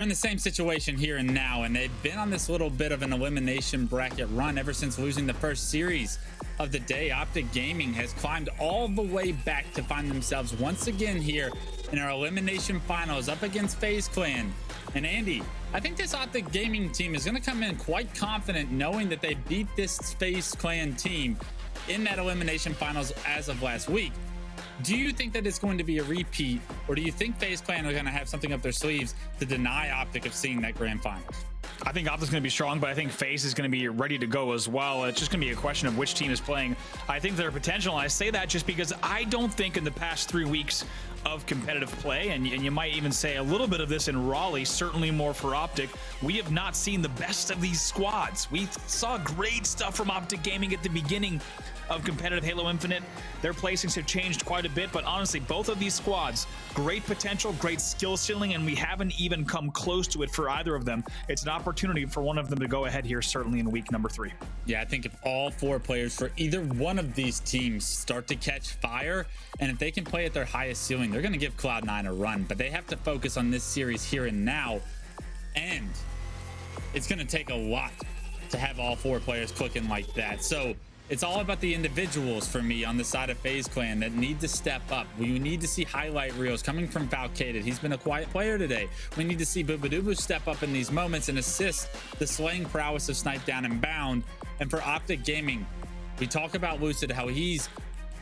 in the same situation here and now, and they've been on this little bit of an elimination bracket run ever since losing the first series of the day. Optic Gaming has climbed all the way back to find themselves once again here in our elimination finals up against FaZe Clan. And Andy, I think this Optic Gaming team is going to come in quite confident, knowing that they beat this FaZe Clan team in that elimination finals as of last week. Do you think that it's going to be a repeat, or do you think FaZe Clan are going to have something up their sleeves to deny Optic of seeing that grand finals? I think Optic's going to be strong, but I think FaZe is going to be ready to go as well. It's just going to be a question of which team is playing. I think their potential, and I say that just because I don't think in the past 3 weeks of competitive play, and you might even say a little bit of this in Raleigh, certainly more for Optic, we have not seen the best of these squads. We saw great stuff from Optic Gaming at the beginning of competitive Halo Infinite. Their placings have changed quite a bit, but honestly, both of these squads, great potential, great skill ceiling, and we haven't even come close to it for either of them. It's an opportunity for one of them to go ahead here, certainly in week number 3. Yeah, I think if all 4 players for either one of these teams start to catch fire, and if they can play at their highest ceiling, they're going to give Cloud9 a run, but they have to focus on this series here and now, and it's going to take a lot to have all 4 players clicking like that. So it's all about the individuals for me on the side of FaZe Clan that need to step up. We need to see highlight reels coming from Falcated. He's been a quiet player today. We need to see bubu step up in these moments and assist the slaying prowess of Snip3down and Bound. And for Optic Gaming, we talk about Lucid, how he's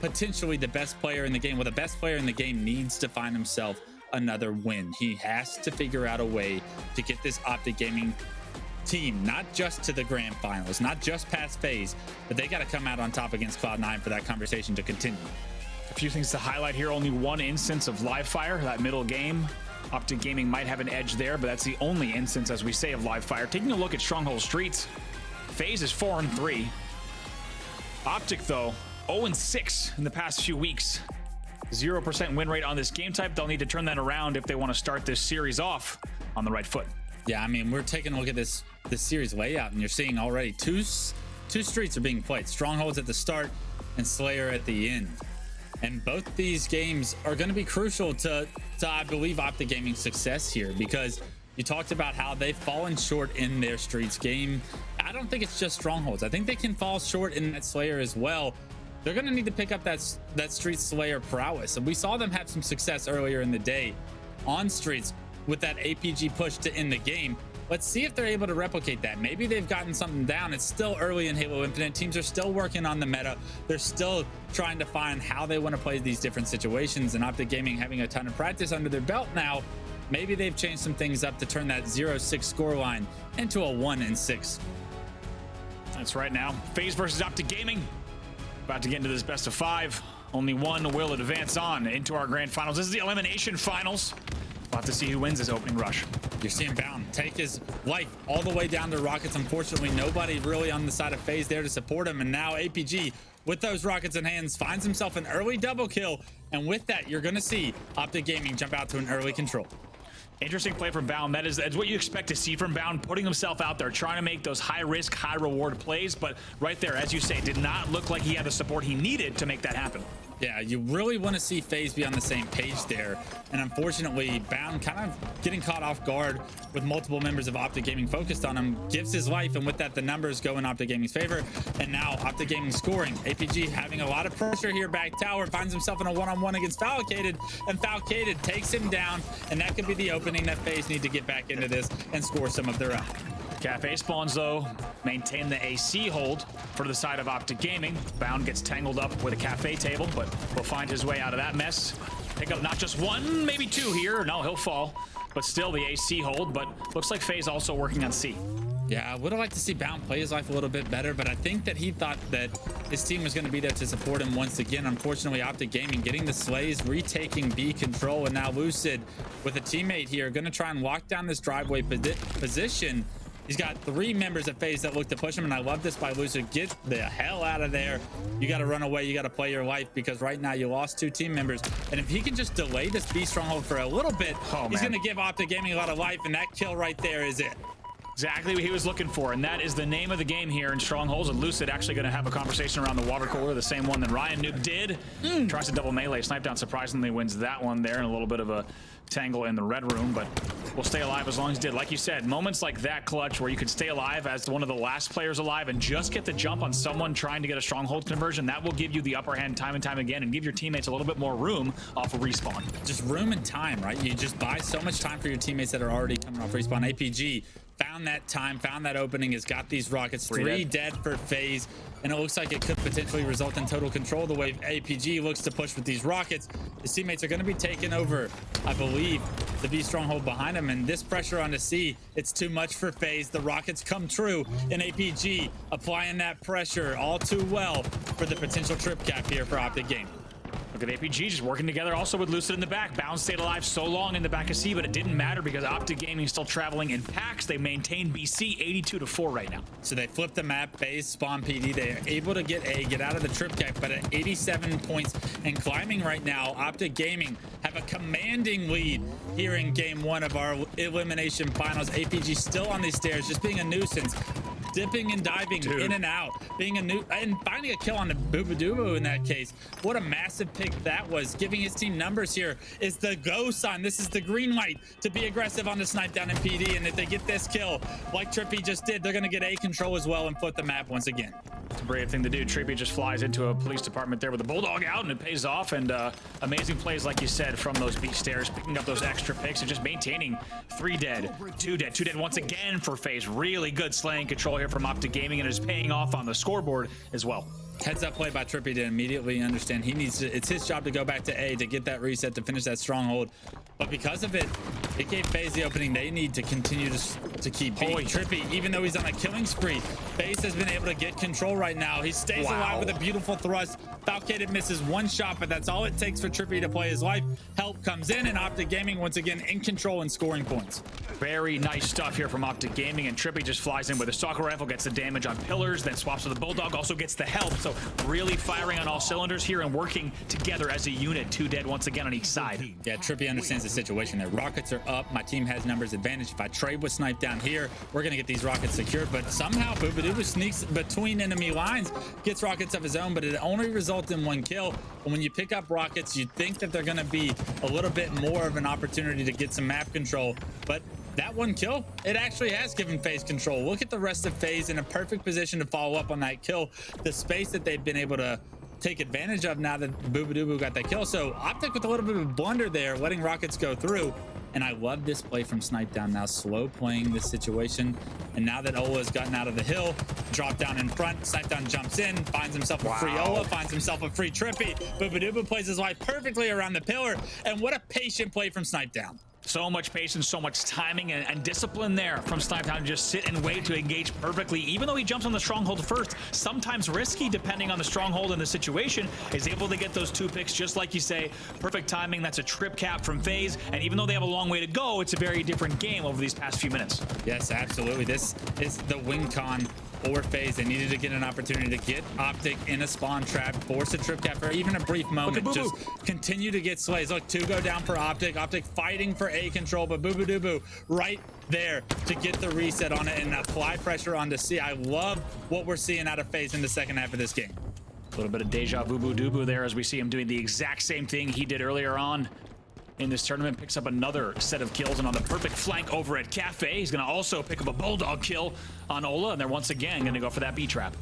potentially the best player in the game. Well, the best player in the game needs to find himself another win. He has to figure out a way to get this Optic Gaming team not just to the grand finals, not just past FaZe, but they got to come out on top against Cloud9 for that conversation to continue. A few things to highlight here. Only one instance of live fire, that middle game. Optic Gaming might have an edge there, but that's the only instance, as we say, of live fire. Taking a look at Strongholds Streets, FaZe is 4-3. Optic, though, 0-6 in the past few weeks. 0% win rate on this game type. They'll need to turn that around if they want to start this series off on the right foot. Yeah, I mean, we're taking a look at this series layout, and you're seeing already two streets are being played. Strongholds at the start and Slayer at the end. And both these games are going to be crucial to I believe, Optic Gaming's success here, because you talked about how they've fallen short in their Streets game. I don't think it's just Strongholds. I think they can fall short in that Slayer as well. They're going to need to pick up that Street Slayer prowess. And we saw them have some success earlier in the day on Streets with that APG push to end the game. Let's see if they're able to replicate that. Maybe they've gotten something down. It's still early in Halo Infinite. Teams are still working on the meta. They're still trying to find how they want to play these different situations, and Optic Gaming having a ton of practice under their belt now. Maybe they've changed some things up to turn that 0-6 scoreline into a 1-6. That's right. Now FaZe versus Optic Gaming, about to get into this best of 5. Only one will advance on into our grand finals. This is the elimination finals. We'll have to see who wins this opening rush. You're seeing Bound take his life all the way down to rockets. Unfortunately, nobody really on the side of FaZe there to support him. And now APG, with those rockets in hands, finds himself an early double kill. And with that, you're going to see Optic Gaming jump out to an early control. Interesting play from Bound. That's what you expect to see from Bound, putting himself out there, trying to make those high-risk, high-reward plays. But right there, as you say, did not look like he had the support he needed to make that happen. Yeah, you really want to see FaZe be on the same page there. And unfortunately, Bound kind of getting caught off guard with multiple members of Optic Gaming focused on him, gives his life, and with that, the numbers go in Optic Gaming's favor. And now Optic Gaming scoring. APG having a lot of pressure here back tower, finds himself in a one-on-one against Falcated, and Falcated takes him down, and that could be the opening that FaZe need to get back into this and score some of their own. Cafe spawns, though, maintain the AC hold for the side of Optic Gaming. Bound gets tangled up with a cafe table, but will find his way out of that mess. Pick up not just 1, maybe 2 here. No, he'll fall, but still the AC hold. But looks like FaZe also working on C. Yeah, I would have liked to see Bound play his life a little bit better, but I think that he thought that his team was going to be there to support him once again. Unfortunately, Optic Gaming getting the slays, retaking B control, and now Lucid with a teammate here going to try and lock down this driveway position. He's got 3 members of FaZe that look to push him, and I love this by Lucid. Get the hell out of there. You got to run away. You got to play your life, because right now you lost 2 team members. And if he can just delay this B stronghold for a little bit, he's going to give Optic Gaming a lot of life, and that kill right there is it. Exactly what he was looking for, and that is the name of the game here in Strongholds. And Lucid actually going to have a conversation around the water cooler, the same one that Ryan Noob did. Tries to double melee. Snip3down surprisingly wins that one there, and a little bit of a tangle in the red room, but we'll stay alive as long as he did. Like you said, moments like that clutch where you could stay alive as one of the last players alive and just get the jump on someone trying to get a stronghold conversion, that will give you the upper hand time and time again and give your teammates a little bit more room off of respawn. Just room and time, right? You just buy so much time for your teammates that are already coming off respawn. APG found that time, found that opening, has got these rockets. Three dead for FaZe, and it looks like it could potentially result in total control the way APG looks to push with these rockets. His teammates are going to be taking over, I believe, the B stronghold behind him, and this pressure on the C, it's too much for FaZe. The rockets come true, and APG applying that pressure all too well for the potential trip cap here for Optic Gaming. Look at APG just working together also with Lucid in the back. Bound stayed alive so long in the back of C, but it didn't matter because Optic Gaming is still traveling in packs. They maintain BC 82-4 right now. So they flipped the map, FaZe, spawn PD. They are able to get out of the trip cap, but at 87 points and climbing right now, Optic Gaming have a commanding lead here in game one of our elimination finals. APG still on these stairs, just being a nuisance. Dipping and diving in and out, being and finding a kill on the bubu in that case. What a massive pick that was. Giving his team numbers here is the go sign. This is the green light to be aggressive on the Snip3down and PD. And if they get this kill, like TriPPPeY just did, they're going to get A control as well and flip the map once again. It's a brave thing to do. TriPPPeY just flies into a police department there with a bulldog out, and it pays off. And amazing plays, like you said, from those beach stairs, picking up those extra picks and just maintaining 3 dead, 2 dead, 2 dead once again for FaZe. Really good slaying control here from Optic Gaming, and is paying off on the scoreboard as well. Heads up play by TriPPPeY to immediately understand he needs to, it's his job to go back to A to get that reset to finish that stronghold. But because of it, it gave FaZe the opening they need to continue to keep beating TriPPPeY. Even though he's on a killing spree, FaZe has been able to get control right now. He stays alive with a beautiful thrust. Falcated misses 1 shot, but that's all it takes for TriPPPeY to play his life. Help comes in, and Optic Gaming once again in control and scoring points. Very nice stuff here from Optic Gaming, and TriPPPeY just flies in with a stalker rifle, gets the damage on pillars, then swaps with the bulldog, also gets the help. So really firing on all cylinders here and working together as a unit. 2 dead once again on each side. Yeah, TriPPPeY understands the situation there. Rockets are up. My team has numbers advantage. If I trade with Snip3down here, we're going to get these rockets secured. But somehow bubu sneaks between enemy lines, gets rockets of his own, but it only results in 1 kill. And when you pick up rockets, you think that they're going to be a little bit more of an opportunity to get some map control. But that 1 kill, it actually has given FaZe control. Look at the rest of FaZe in a perfect position to follow up on that kill. The space that they've been able to take advantage of now that bubu got that kill. So Optic with a little bit of a blunder there, letting rockets go through. And I love this play from Snip3down now, slow playing this situation. And now that Ola has gotten out of the hill, drop down in front, Snip3down jumps in, finds himself a free Ola, finds himself a free TriPPPeY. bubu plays his life perfectly around the pillar. And what a patient play from Snip3down. So much patience, so much timing and discipline there from Snip3down to just sit and wait to engage perfectly. Even though he jumps on the stronghold first, sometimes risky depending on the stronghold and the situation, is able to get those 2 picks just like you say. Perfect timing. That's a trip cap from FaZe. And even though they have a long way to go, it's a very different game over these past few minutes. Yes, absolutely. This is the win con or FaZe. They needed to get an opportunity to get Optic in a spawn trap, force a trip cap for even a brief moment. Just continue to get slays. Look, 2 go down for Optic. Optic fighting for A control, but bubu right there to get the reset on it and apply pressure on the C. I love what we're seeing out of FaZe in the second half of this game. A little bit of deja vu there as we see him doing the exact same thing he did earlier on in this tournament. Picks up another set of kills, and on the perfect flank over at Cafe, he's going to also pick up a bulldog kill on Ola, and they're once again going to go for that B trap.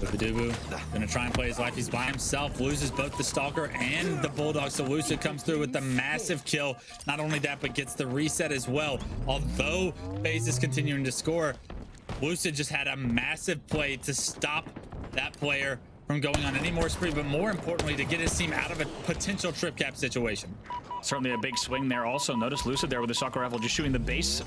bubu gonna try and play his life. He's by himself, loses both the stalker and the bulldog, so Lucid comes through with the massive kill. Not only that, but gets the reset as well. Although FaZe is continuing to score, Lucid just had a massive play to stop that player from going on any more spree, but more importantly, to get his team out of a potential trip cap situation. Certainly a big swing there. Also notice Lucid there with the stalker rifle just shooting the base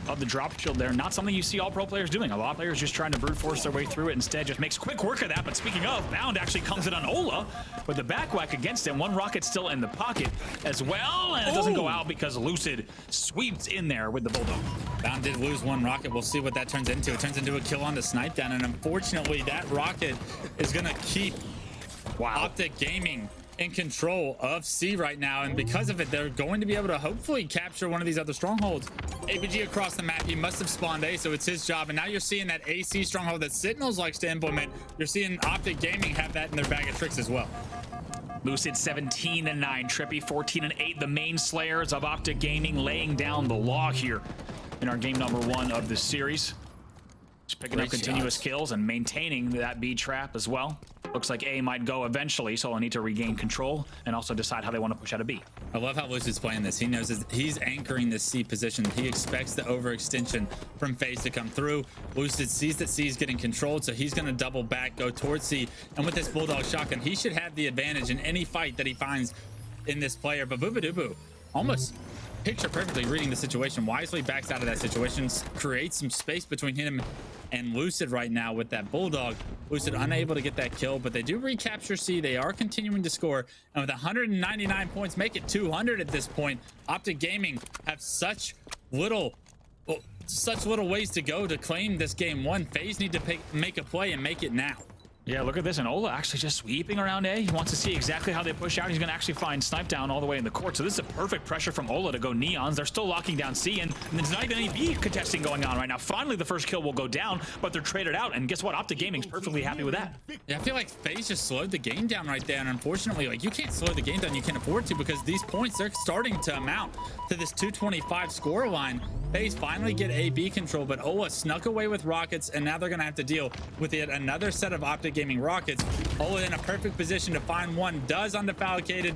of the drop shield there. Not something you see all pro players doing. A lot of players just trying to brute force their way through it. Instead, just makes quick work of that. But speaking of, Bound actually comes in on Ola with the back whack against him. 1 rocket still in the pocket as well. And it doesn't go out because Lucid sweeps in there with the bulldog. Bound did lose 1 rocket. We'll see what that turns into. It turns into a kill on the Snip3down. And unfortunately, that rocket is going to keep Optic Gaming in control of C right now, and because of it, they're going to be able to hopefully capture one of these other strongholds. APG across the map, he must have spawned A, so it's his job, and now you're seeing that AC stronghold that Sentinels likes to implement. You're seeing Optic Gaming have that in their bag of tricks as well. Lucid 17-9, TriPPPeY 14-8. The main slayers of Optic Gaming laying down the law here in our game number 1 of the series. Just picking up continuous kills and maintaining that B trap as well. Looks like A might go eventually, so I'll need to regain control and also decide how they want to push out of B. I love how Lucid's playing this. He knows he's anchoring this C position. He expects the overextension from FaZe to come through. Lucid sees that C is getting controlled, so he's going to double back, go towards C. And with this Bulldog shotgun, he should have the advantage in any fight that he finds in this player. But bubu almost picture perfectly reading the situation, wisely backs out of that situation, creates some space between him and Lucid right now with that Bulldog. Lucid unable to get that kill, but they do recapture C. They are continuing to score, and with 199 points, make it 200 at this point. Optic Gaming have such little ways to go to claim this game 1. FaZe need to make a play and make it now. Yeah, look at this, and Ola actually just sweeping around A. He wants to see exactly how they push out. He's going to actually find Snip3down all the way in the court. So this is a perfect pressure from Ola to go Neons. They're still locking down C, and there's not even any B contesting going on right now. Finally, the first kill will go down, but they're traded out, and guess what? Optic Gaming's perfectly happy with that. Yeah, I feel like FaZe just slowed the game down right there, and unfortunately, like, you can't slow the game down. You can't afford to, because these points, they're starting to amount to this 225 score line. FaZe finally get A-B control, but Ola snuck away with rockets, and now they're going to have to deal with yet another set of Optic Gaming rockets. Ola in a perfect position to find one, does on the Falcated.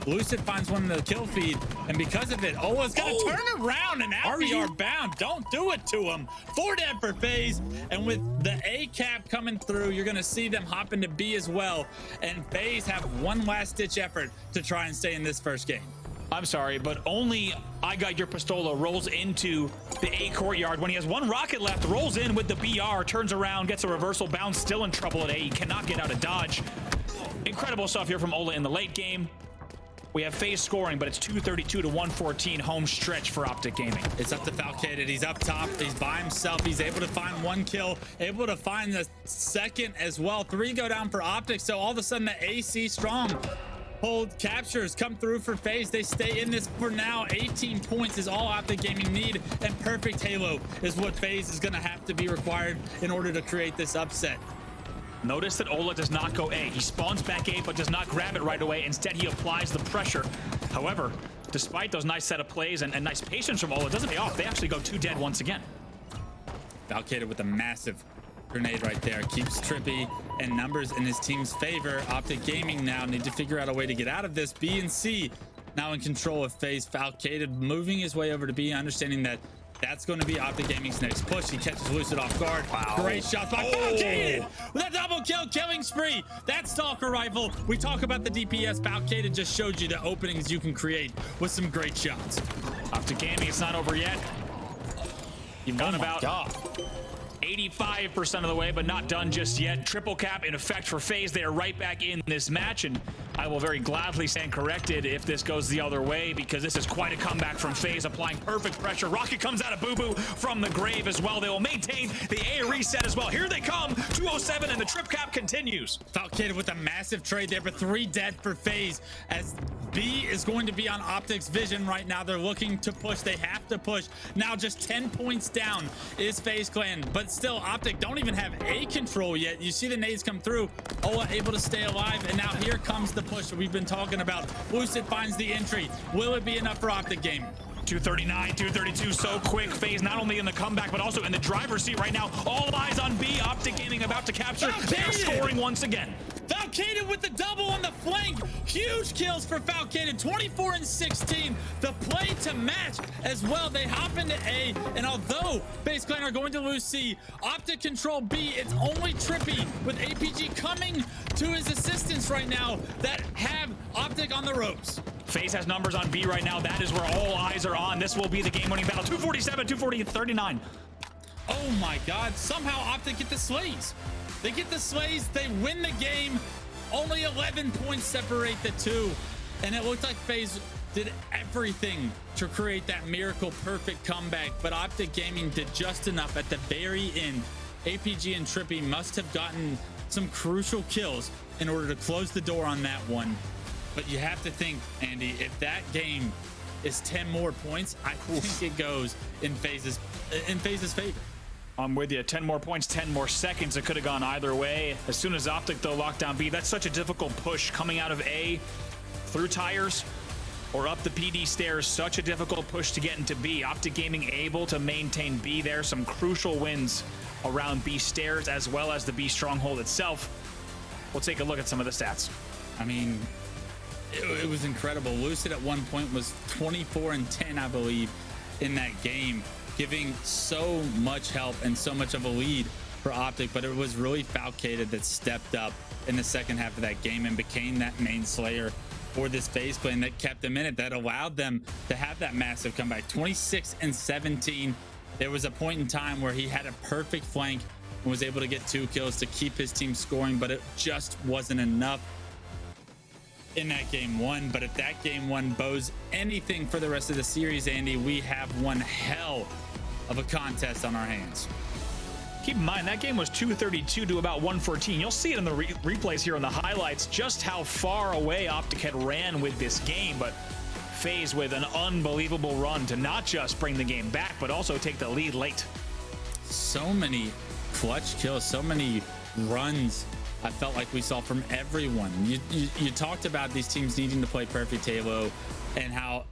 Lucid finds one in the kill feed, and because of it, Ola's going to turn around and RBR bound. Don't do it to him. 4 dead for FaZe, and with the A cap coming through, you're going to see them hop into B as well, and FaZe have one last-ditch effort to try and stay in this first game. I'm sorry, but only iGtUrPistola rolls into the A courtyard when he has 1 rocket left, rolls in with the BR, turns around, gets a reversal, Bound still in trouble at A. He cannot get out of dodge. Incredible stuff here from Ola in the late game. We have FaZe scoring, but it's 232 to 114 home stretch for Optic Gaming. It's up to Falcated. He's up top. He's by himself. He's able to find 1 kill, able to find the second as well. 3 go down for Optic, so all of a sudden the AC stronghold captures come through for FaZe. They stay in this for now. 18 points is all Optic Gaming need, and perfect halo is what FaZe is going to have to be required in order to create this upset. Notice that Ola does not go A. He spawns back A, but does not grab it right away. Instead, he applies the pressure. However, despite those nice set of plays and nice patience from Ola, it doesn't pay off. They actually go 2 dead once again. Falcated with a massive grenade right there keeps TriPPPeY and numbers in his team's favor. Optic Gaming now need to figure out a way to get out of this. B and C now in control of FaZe. Falcated moving his way over to B, understanding that that's going to be Optic Gaming's next push. He catches Lucid off guard. Wow. Great shots by Falcated with a double kill, killing spree. That Stalker rifle. We talk about the DPS. Falcated just showed you the openings you can create with some great shots. Optic Gaming, it's not over yet. You've gone about 85% of the way, but not done just yet. Triple cap in effect for FaZe. They are right back in this match, and I will very gladly stand corrected if this goes the other way, because this is quite a comeback from FaZe, applying perfect pressure. Rocket comes out of bubu from the grave as well. They will maintain the A reset as well. Here they come, 207, and the trip cap continues. Falcated with a massive trade there, but 3 dead for FaZe, as B is going to be on Optic's vision right now. They're looking to push. They have to push. Now just 10 points down is FaZe Clan, but still Optic don't even have A control yet. You see the nades come through. Ola able to stay alive, and now here comes the push that we've been talking about. Lucid finds the entry. Will it be enough for Optic Gaming? 239, 232, so quick. FaZe not only in the comeback, but also in the driver's seat right now. All eyes on B. Optic Gaming about to capture. They're scoring once again. Falcated with the double on the flank. Huge kills for Falcated. 24 and 16. The play to match as well. They hop into A, and although FaZe Clan are going to lose C, Optic control B. It's only TriPPPeY with APG coming to his assistance right now that have Optic on the ropes. FaZe has numbers on B right now. That is where all eyes are on. This will be the game-winning battle. 247, 240, 39. Oh my God. Somehow Optic get the slays. They get the slays. They win the game. Only 11 points separate the two. And it looked like FaZe did everything to create that miracle perfect comeback. But Optic Gaming did just enough at the very end. APG and TriPPPeY must have gotten some crucial kills in order to close the door on that one. But you have to think, Andy, if that game is 10 more points, I think it goes in FaZe's favor. I'm with you. 10 more points, 10 more seconds. It could have gone either way. As soon as Optic, though, locked down B, that's such a difficult push coming out of A through tires or up the PD stairs. Such a difficult push to get into B. Optic Gaming able to maintain B there. Some crucial wins around B stairs as well as the B stronghold itself. We'll take a look at some of the stats. I mean, it was incredible. Lucid at one point was 24-10, I believe, in that game, giving so much help and so much of a lead for Optic, but it was really Falcated that stepped up in the second half of that game and became that main slayer for this FaZe plan that kept them in it, that allowed them to have that massive comeback. 26-17. There was a point in time where he had a perfect flank and was able to get 2 kills to keep his team scoring, but it just wasn't enough in that game 1. But if that game 1 bodes anything for the rest of the series, Andy, we have one hell of a contest on our hands. Keep in mind, that game was 232 to about 114. You'll see it in the replays here on the highlights, just how far away Optic had ran with this game. But FaZe with an unbelievable run to not just bring the game back, but also take the lead late. So many clutch kills, so many runs I felt like we saw from everyone. You talked about these teams needing to play perfect Halo and how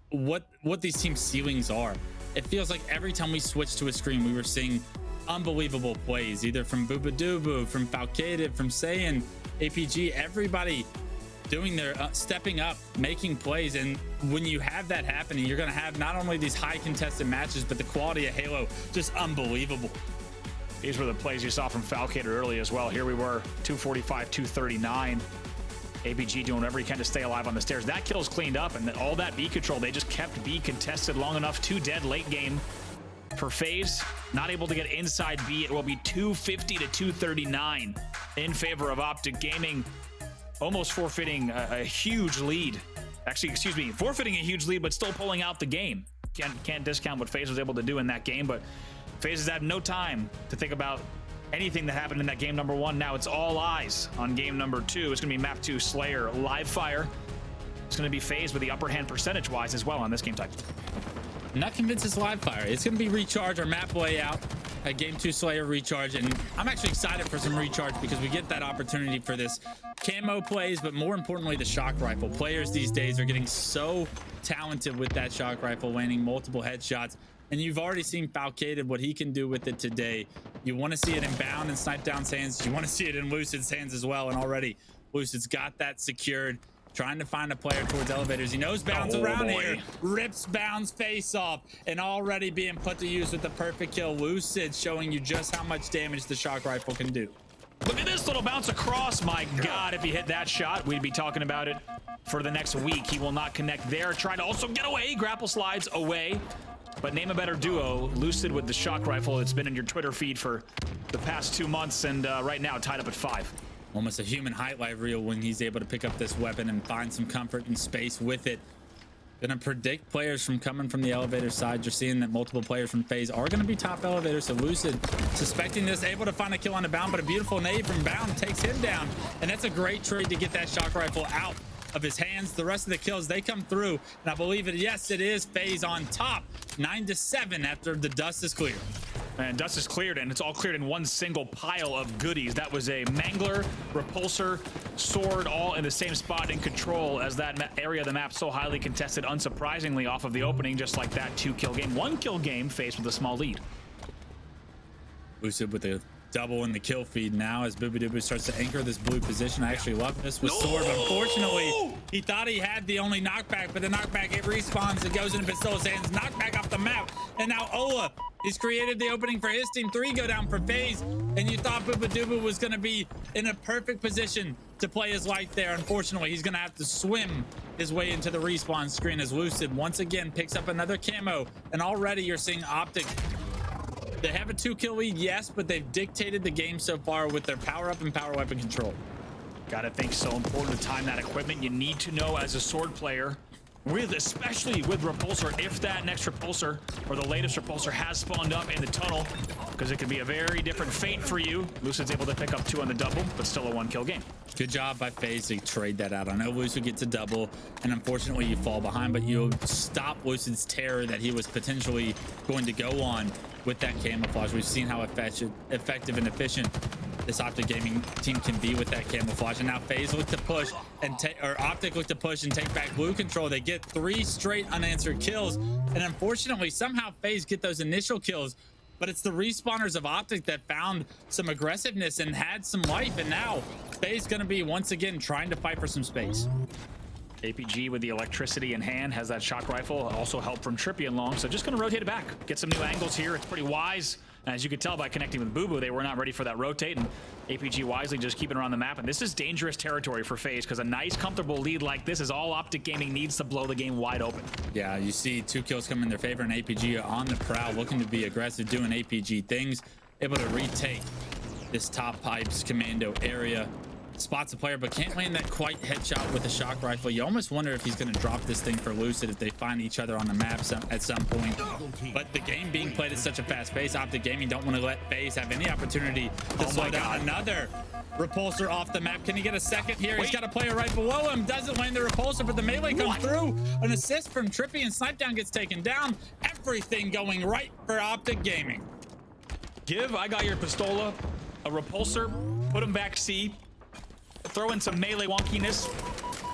what these teams' ceilings are. It feels like every time we switched to a screen, we were seeing unbelievable plays, either from dubu, from Falcated, from Saiyan, APG, everybody doing their stepping up, making plays. And when you have that happening, you're going to have not only these high contested matches, but the quality of Halo just unbelievable. These were the plays you saw from Falcated early as well. Here we were, 245, 239. APG doing whatever he can to stay alive on the stairs. That kill's cleaned up, and all that B control, they just kept B contested long enough. 2 dead late game for FaZe. Not able to get inside B. It will be 250 to 239 in favor of Optic Gaming. Almost forfeiting a huge lead. Actually, excuse me, forfeiting a huge lead, but still pulling out the game. Can't discount what FaZe was able to do in that game, but FaZe has had no time to think about anything that happened in that game number 1. Now it's all eyes on game number 2. It's going to be map 2 Slayer live fire. It's going to be FaZe with the upper hand percentage-wise as well on this game type. I'm not convinced it's live fire. It's going to be recharge or map layout at game 2 Slayer recharge, and I'm actually excited for some recharge because we get that opportunity for this camo plays, but more importantly, the shock rifle. Players these days are getting so talented with that shock rifle, landing multiple headshots. And you've already seen Falcated, what he can do with it today. You want to see it in Bound and Snip3down's hands. You want to see it in Lucid's hands as well. And already Lucid's got that secured, trying to find a player towards elevators. He knows Bound's around here, rips Bound's face off, and already being put to use with the perfect kill. Lucid showing you just how much damage the shock rifle can do. Look at this little bounce across. My God, if he hit that shot, we'd be talking about it for the next week. He will not connect there. Trying to also get away. Grapple slides away. But name a better duo. Lucid with the shock rifle. It's been in your Twitter feed for the past 2 months, and right now tied up at 5. Almost a human highlight reel when he's able to pick up this weapon and find some comfort and space with it. Gonna predict players from coming from the elevator side. You're seeing that multiple players from FaZe are gonna be top elevators. So Lucid, suspecting this, able to find a kill on the Bound, but a beautiful nade from Bound takes him down. And that's a great trade to get that shock rifle out of his hands. The rest of the kills, they come through, and I believe it, yes, it is FaZe on top, 9-7 after the dust is cleared. And dust is cleared, and it's all cleared in one single pile of goodies. That was a Mangler, Repulsor, Sword, all in the same spot in control, as that area of the map so highly contested, unsurprisingly, off of the opening, just like that 2-kill game. 1-kill game, faced with a small lead. Lucid with a double in the kill feed now as bubu starts to anchor this blue position. I actually love this with Sword, but unfortunately, he thought he had the only knockback, but the knockback, it respawns, it goes into Pistola's hands, knockback off the map, and now Ola he's created the opening for his team. 3 go down for FaZe, and you thought bubu was going to be in a perfect position to play his life there. Unfortunately, he's going to have to swim his way into the respawn screen as Lucid once again picks up another camo, and already you're seeing Optic. They have a 2-kill lead, yes, but they've dictated the game so far with their power-up and power weapon control. Gotta think so important to time that equipment. You need to know as a Sword player, especially with Repulsor, if that next Repulsor or the latest repulsor has spawned up in the tunnel, because it could be a very different fate for you. Lucid's able to pick up 2 on the double, but still a 1-kill game. Good job by FaZe to trade that out. I know Lucid gets a double, and unfortunately you fall behind, but you stop Lucid's terror that he was potentially going to go on with that camouflage. We've seen how effective and efficient this Optic Gaming team can be with that camouflage. And now FaZe look to push and Optic look to push and take back blue control. They get 3 straight unanswered kills, and unfortunately somehow FaZe get those initial kills, but it's the respawners of Optic that found some aggressiveness and had some life, and now FaZe gonna be once again trying to fight for some space. APG with the electricity in hand has that shock rifle, also help from TriPPPeY and long, so just gonna rotate it back, get some new angles here. It's pretty wise. As you could tell by connecting with bubu, they were not ready for that rotate, and APG wisely just keeping her on the map. And this is dangerous territory for FaZe, because a nice comfortable lead like this is all Optic Gaming needs to blow the game wide open. Yeah, you see 2 kills come in their favor, and APG on the prowl, looking to be aggressive, doing APG things, able to retake this top pipes commando area. Spots a player, but can't land that quite headshot with a shock rifle. You almost wonder if he's going to drop this thing for Lucid if they find each other on the map at some point. But the game being played at such a fast pace, Optic Gaming don't want to let FaZe have any opportunity to slow down. Another repulsor off the map. Can he get a second here? He's got a player right below him. Doesn't land the repulsor, but the melee comes through. An assist from TriPPPeY, and Snip3down gets taken down. Everything going right for Optic Gaming. Give iGtUrPistola a repulsor, put him back C, throw in some melee wonkiness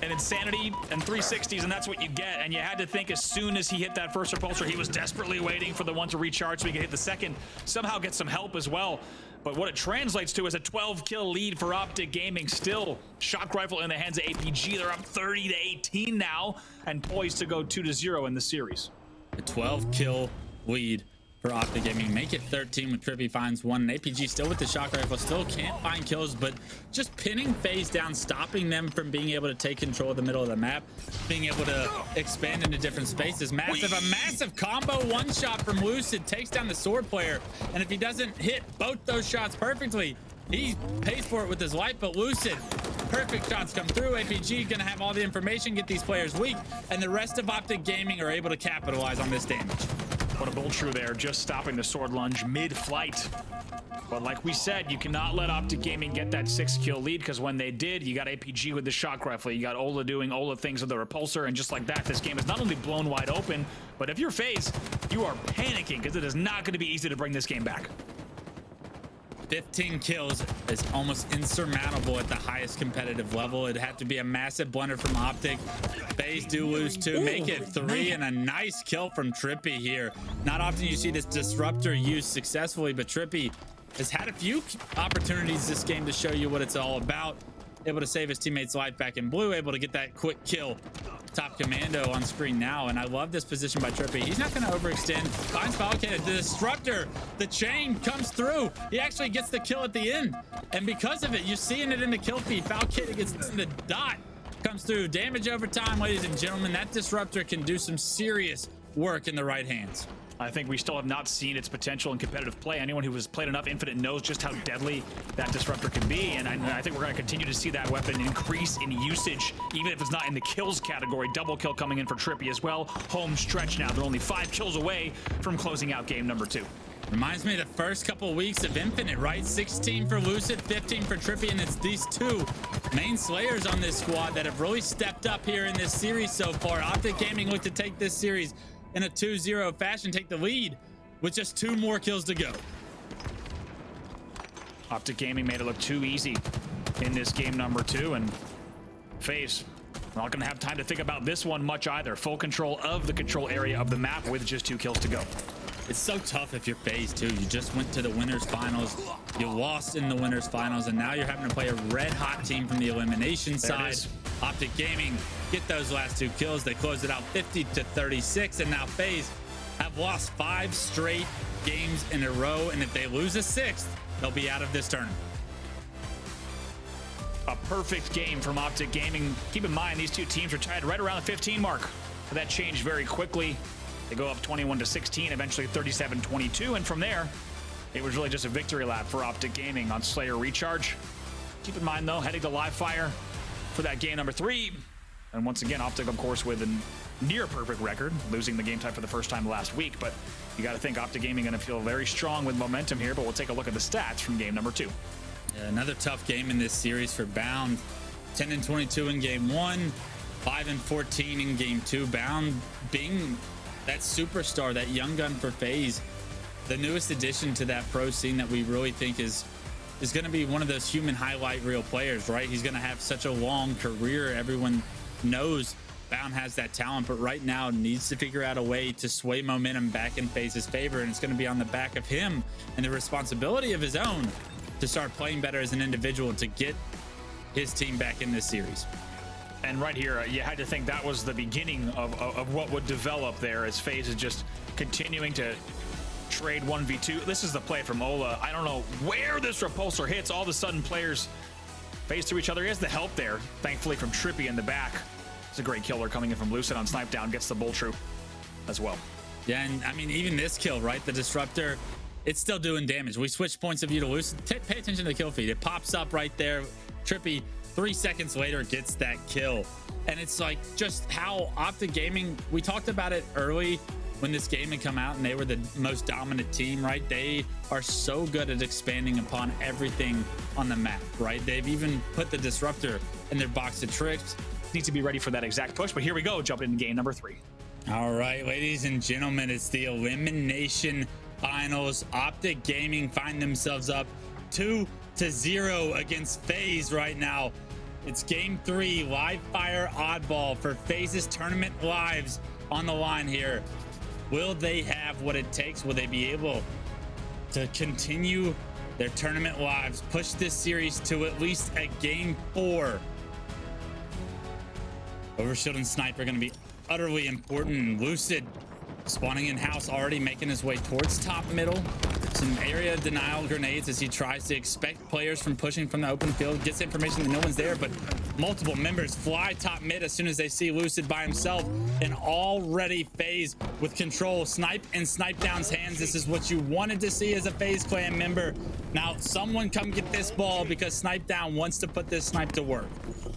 and insanity and 360s, and that's what you get. And you had to think as soon as he hit that first repulsor, he was desperately waiting for the one to recharge so he could hit the second, somehow get some help as well. But what it translates to is a 12-kill lead for Optic Gaming. Still, shock rifle in the hands of APG. They're up 30-18 now and poised to go 2-0 in the series. A 12-kill lead for Optic Gaming. Make it 13 when TriPPPeY finds 1. And APG still with the shock rifle, still can't find kills, but just pinning FaZe down, stopping them from being able to take control of the middle of the map, being able to expand into different spaces. Massive, a massive combo one-shot from Lucid takes down the sword player, and if he doesn't hit both those shots perfectly, he pays for it with his life. But Lucid, perfect shots come through. APG gonna have all the information, get these players weak, and the rest of Optic Gaming are able to capitalize on this damage. What a bolt true there, just stopping the sword lunge mid-flight. But like we said, you cannot let Optic Gaming get that 6-kill lead, because when they did, you got APG with the shock rifle, you got Ola doing Ola things with the repulsor, and just like that, this game is not only blown wide open, but if you're FaZe, you are panicking, because it is not going to be easy to bring this game back. 15 kills is almost insurmountable at the highest competitive level. It'd have to be a massive blunder from Optic. FaZe do lose 2, make it 3, and a nice kill from TriPPPeY here. Not often you see this disruptor used successfully, but TriPPPeY has had a few opportunities this game to show you what it's all about. Able to save his teammate's life back in blue, able to get that quick kill. Top commando on screen now, and I love this position by TriPPPeY. He's not going to overextend. Finds Falcated. The disruptor, the chain comes through. He actually gets the kill at the end, and because of it, you're seeing it in the kill feed. Falcated gets the dot, comes through. Damage over time, ladies and gentlemen. That disruptor can do some serious work in the right hands. I think we still have not seen its potential in competitive play. Anyone who has played enough Infinite knows just how deadly that disruptor can be, and I think we're going to continue to see that weapon increase in usage, even if it's not in the kills category. Double kill coming in for TriPPPeY as well. Home stretch now. They're only 5 kills away from closing out game number 2. Reminds me of the first couple weeks of Infinite, right? 16 for Lucid, 15 for TriPPPeY, and it's these 2 main slayers on this squad that have really stepped up here in this series so far. Optic Gaming look to take this series in a 2-0 fashion, take the lead with just 2 more kills to go. Optic Gaming made it look too easy in this game number 2, and FaZe not going to have time to think about this one much either. Full control of the control area of the map with just 2 kills to go. It's so tough if you're FaZe too. You just went to the winners finals, you lost in the winners finals, and now you're having to play a red hot team from the elimination side. Optic Gaming get those last 2 kills. They close it out 50-36, and now FaZe have lost 5 straight games in a row, and if they lose a 6th, they'll be out of this tournament. A perfect game from Optic Gaming. Keep in mind, these 2 teams are tied right around the 15 mark. But that changed very quickly. They go up 21-16, eventually 37-22, and from there, it was really just a victory lap for Optic Gaming on Slayer Recharge. Keep in mind, though, heading to live fire for that game number 3. And once again, Optic, of course, with near perfect record, losing the game type for the first time last week. But you got to think Optic Gaming going to feel very strong with momentum here. But we'll take a look at the stats from game number 2. Yeah, another tough game in this series for Bound. 10-22 in game 1, 5-14 in game 2. Bound being that superstar, that young gun for FaZe, the newest addition to that pro scene that we really think is going to be one of those human highlight reel players, right? He's going to have such a long career. Everyone knows Bound has that talent, but right now needs to figure out a way to sway momentum back in FaZe's favor, and it's going to be on the back of him and the responsibility of his own to start playing better as an individual to get his team back in this series. And right here, you had to think that was the beginning of what would develop there, as FaZe is just continuing to trade 1v2. This is the play from Ola. I don't know where this repulsor hits. All of a sudden, players phase through each other. He has the help there, thankfully, from TriPPPeY in the back. It's a great killer coming in from Lucid on Snip3down. Gets the bull true as well. Yeah, and I mean, even this kill, right? The disruptor, it's still doing damage. We switched points of view to Lucid. Pay attention to the kill feed. It pops up right there. TriPPPeY, 3 seconds later, gets that kill. And it's like just how Optic Gaming, we talked about it early when this game had come out and they were the most dominant team, right? They are so good at expanding upon everything on the map, right? They've even put the disruptor in their box of tricks. Need to be ready for that exact push, but here we go, jumping into game number 3. All right, ladies and gentlemen, it's the elimination finals. Optic Gaming find themselves up 2-0 against FaZe right now. It's game 3, live fire Oddball for FaZe's tournament lives on the line here. Will they have what it takes? Will they be able to continue their tournament lives, push this series to at least a game 4? Overshield and Snipe are going to be utterly important. Lucid spawning in house, already making his way towards top middle. Some area denial grenades as he tries to expect players from pushing from the open field. Gets information that no one's there, but multiple members fly top mid as soon as they see Lucid by himself. And already FaZe with control. Snipe in Snip3down's hands. This is what you wanted to see as a FaZe clan member. Now someone come get this ball, because Snip3down wants to put this snipe to work.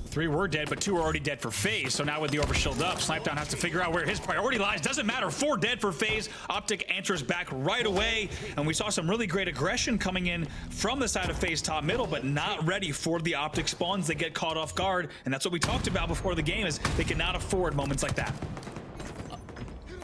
3 were dead, but 2 are already dead for FaZe. So now with the overshield up, Snip3down has to figure out where his priority lies. Doesn't matter, 4 dead for FaZe. Optic answers back right away. And we saw some really great aggression coming in from the side of FaZe top middle, but not ready for the Optic spawns. They get caught off guard. And that's what we talked about before the game, is they cannot afford moments like that.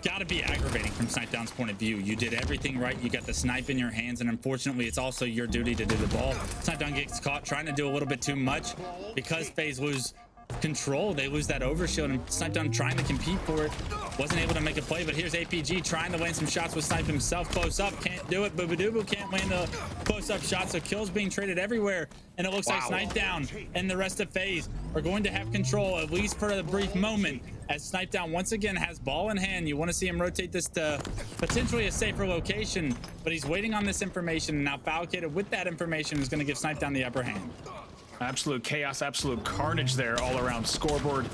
Got to be aggravating from Snip3down's point of view. You did everything right. You got the snipe in your hands, and unfortunately, it's also your duty to do the ball. Snip3down gets caught trying to do a little bit too much because FaZe lose control. They lose that overshield, and Snip3down trying to compete for it. Wasn't able to make a play, but here's APG trying to land some shots with Snipe himself close up. Can't do it. Bubu can't land a close-up shot, so kills being traded everywhere. And it looks like Snip3down and the rest of FaZe are going to have control, at least for a brief moment, as Snip3down once again has ball in hand. You want to see him rotate this to potentially a safer location, but he's waiting on this information. And now Falcated with that information is going to give Snip3down the upper hand. Absolute chaos, absolute carnage there all around scoreboard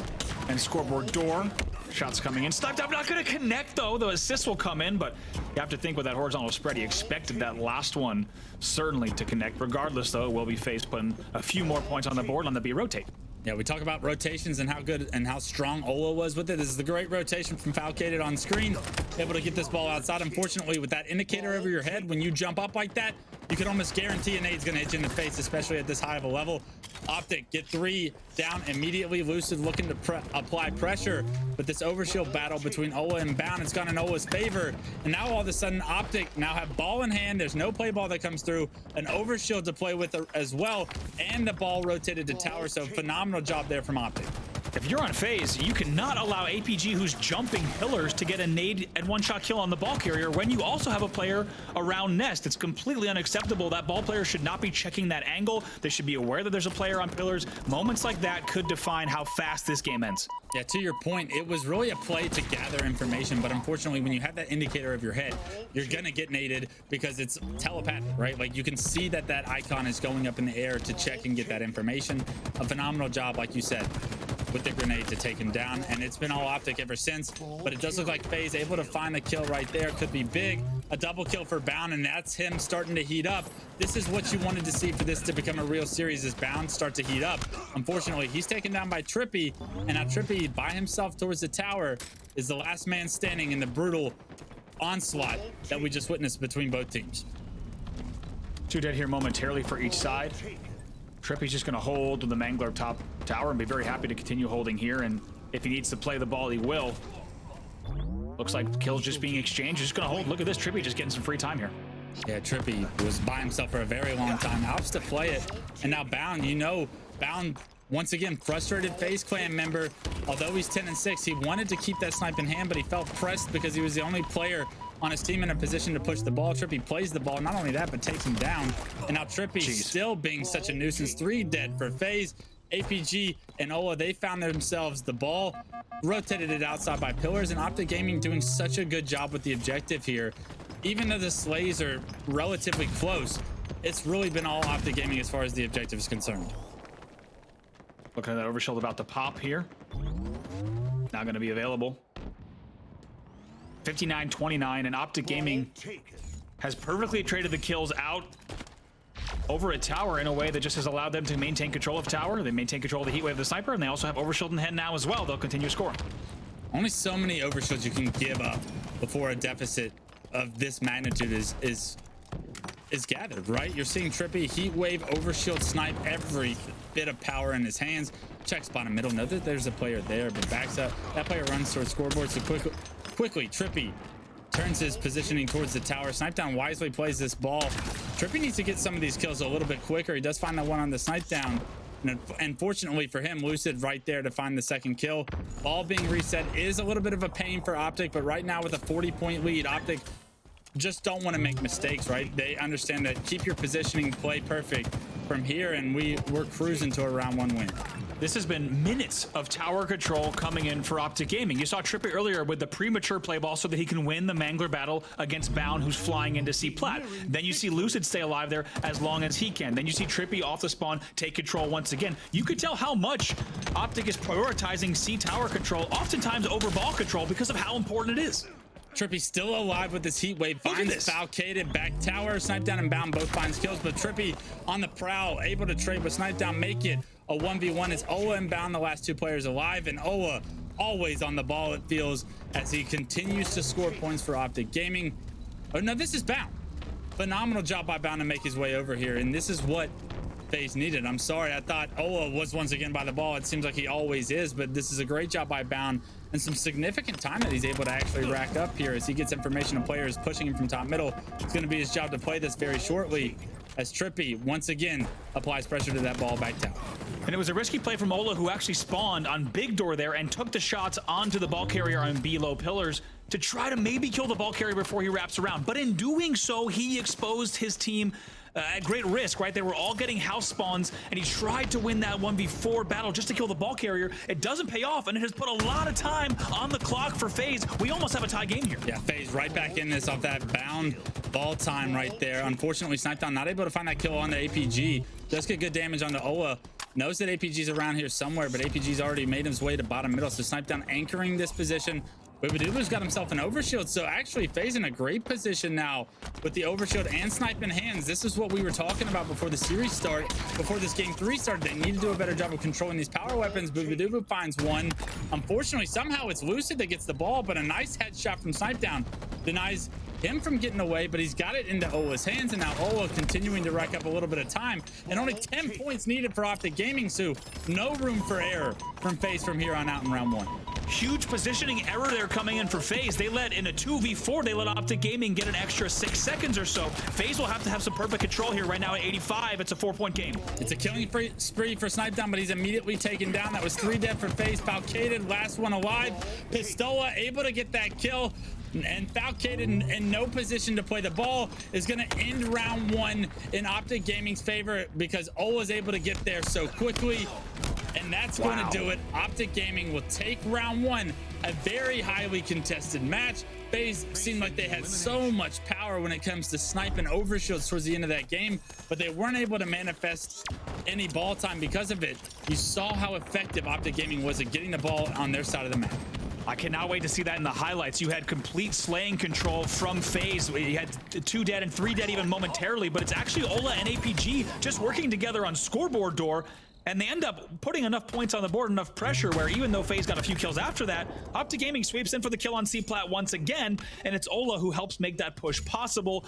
and scoreboard door. Shots coming in. Snip3down not going to connect, though. The assist will come in, but you have to think with that horizontal spread, he expected that last one certainly to connect. Regardless, though, it will be FaZe putting a few more points on the board on the B rotate. Yeah, we talk about rotations and how good and how strong Ola was with it. This is the great rotation from Falcated on screen. Able to get this ball outside. Unfortunately, with that indicator over your head, when you jump up like that, you can almost guarantee a nade's going to hit you in the face, especially at this high of a level. Optic get 3 down immediately. Lucid looking to apply pressure, but this overshield battle between Ola and Bound has gone in Ola's favor. And now all of a sudden, Optic now have ball in hand. There's no play ball that comes through. An overshield to play with as well, and the ball rotated to tower. So phenomenal job there from Optic. If you're on FaZe, you cannot allow APG, who's jumping pillars, to get a nade and one-shot kill on the ball carrier when you also have a player around Nest. It's completely unacceptable. That ball player should not be checking that angle. They should be aware that there's a player on pillars. Moments like that could define how fast this game ends. Yeah, to your point, it was really a play to gather information, but unfortunately, when you have that indicator of your head, you're gonna get naded because it's telepathic, right? Like, you can see that that icon is going up in the air to check and get that information. A phenomenal job, like you said, with the grenade to take him down, and it's been all Optic ever since. But it does look like FaZe able to find the kill right there. Could be big. a double kill for Bound, and that's him starting to heat up. This is what you wanted to see for this to become a real series, is Bound start to heat up. Unfortunately, he's taken down by TriPPPeY, and now TriPPPeY by himself towards the tower is the last man standing in the brutal onslaught that we just witnessed between both teams. 2 dead here momentarily for each side. TriPPPeY's just going to hold the Mangler top tower and be very happy to continue holding here, and if he needs to play the ball, he will. Looks like kills just being exchanged. Just going to hold. Look at this. TriPPPeY just getting some free time here. Yeah, TriPPPeY was by himself for a very long time. Opts to play it. And now Bound, you know, Bound, once again, frustrated FaZe clan member. Although he's 10-6, he wanted to keep that snipe in hand, but he felt pressed because he was the only player on his team in a position to push the ball. TriPPPeY plays the ball. Not only that, but takes him down. And now TriPPPeY still being such a nuisance. 3 dead for FaZe. APG and Ola, they found themselves the ball, rotated it outside by pillars, and Optic Gaming doing such a good job with the objective here. Even though the slays are relatively close, it's really been all Optic Gaming as far as the objective is concerned. Looking at that overshield about to pop here. Not going to be available. 59-29, and Optic Gaming has perfectly traded the kills out over a tower in a way that just has allowed them to maintain control of tower. They maintain control of the heat wave of the sniper, and they also have overshield in hand now as well. They'll continue scoring. Only so many overshields you can give up before a deficit of this magnitude is gathered, right? You're seeing TriPPPeY heat wave, overshield, snipe, every bit of power in his hands. Checks bottom middle. Know that there's a player there, but backs up. That player runs towards scoreboard. So quickly TriPPPeY turns his positioning towards the tower. Snip3down wisely plays this ball. TriPPPeY needs to get some of these kills a little bit quicker. He does find that one on the Snip3down. And fortunately for him, Lucid right there to find the second kill. Ball being reset is a little bit of a pain for Optic, but right now with a 40-point lead, Optic just don't want to make mistakes, right? They understand that keep your positioning, play perfect from here, and we're cruising to a round 1 win. This has been minutes of tower control coming in for Optic Gaming. You saw TriPPPeY earlier with the premature play ball so that he can win the Mangler battle against Bound, who's flying into C plat. Then you see Lucid stay alive there as long as he can. Then you see TriPPPeY off the spawn take control once again. You could tell how much Optic is prioritizing C tower control, oftentimes over ball control, because of how important it is. TriPPPeY still alive with this heat wave. Finds Falcated back tower. Snip3down and Bound both finds kills, but TriPPPeY on the prowl, able to trade with Snip3down, make it a 1v1. It's Ola and Bound, the last 2 players alive, and Ola always on the ball, it feels, as he continues to score points for Optic Gaming. Oh no, this is Bound. Phenomenal job by Bound to make his way over here, and this is what FaZe needed. I'm sorry, I thought Ola was once again by the ball. It seems like he always is, but this is a great job by Bound and some significant time that he's able to actually rack up here as he gets information of players pushing him from top middle. It's going to be his job to play this very shortly as TriPPPeY once again applies pressure to that ball back down. And it was a risky play from Ola, who actually spawned on big door there and took the shots onto the ball carrier on B low pillars to try to maybe kill the ball carrier before he wraps around. But in doing so, he exposed his team at great risk, right? They were all getting house spawns, and he tried to win that 1v4 battle just to kill the ball carrier. It doesn't pay off, and it has put a lot of time on the clock for FaZe. We almost have a tie game here. Yeah, FaZe right back in this off that Bound ball time right there. Unfortunately, Snip3down not able to find that kill on the APG. Does get good damage on the Ola. Knows that APG's around here somewhere, but APG's already made his way to bottom middle. So Snip3down anchoring this position. bubu got himself an overshield, so actually FaZe in a great position now with the overshield and snipe in hands. This is what we were talking about before the series started, before this game 3 started. They need to do a better job of controlling these power weapons. bubu finds one. Unfortunately, somehow it's Lucid that gets the ball, but a nice headshot from Snip3down denies him from getting away, but he's got it into Ola's hands, and now Ola continuing to rack up a little bit of time, and only 10 points needed for Optic Gaming, so no room for error from FaZe from here on out in round 1. Huge positioning error there coming in for FaZe. They let in a 2v4. They let Optic Gaming get an extra 6 seconds or so. FaZe will have to have some perfect control here right now at 85. It's a 4-point game. It's a killing spree for Snip3down, but he's immediately taken down. That was 3 dead for FaZe. Falcated, last one alive. Pistola able to get that kill. And Falcated in no position to play the ball is going to end round 1 in Optic Gaming's favor because Ola's able to get there so quickly. And that's going to do it. Optic Gaming will take round 1, a very highly contested match. FaZe seemed like they had so much power when it comes to snipe and overshields towards the end of that game, but they weren't able to manifest any ball time because of it. You saw how effective Optic Gaming was at getting the ball on their side of the map. I cannot wait to see that in the highlights. You had complete slaying control from FaZe. You had 2 dead and 3 dead even momentarily, but it's actually Ola and APG just working together on scoreboard door, and they end up putting enough points on the board, enough pressure, where even though FaZe got a few kills after that, Optic Gaming sweeps in for the kill on C-Plat once again, and it's Ola who helps make that push possible.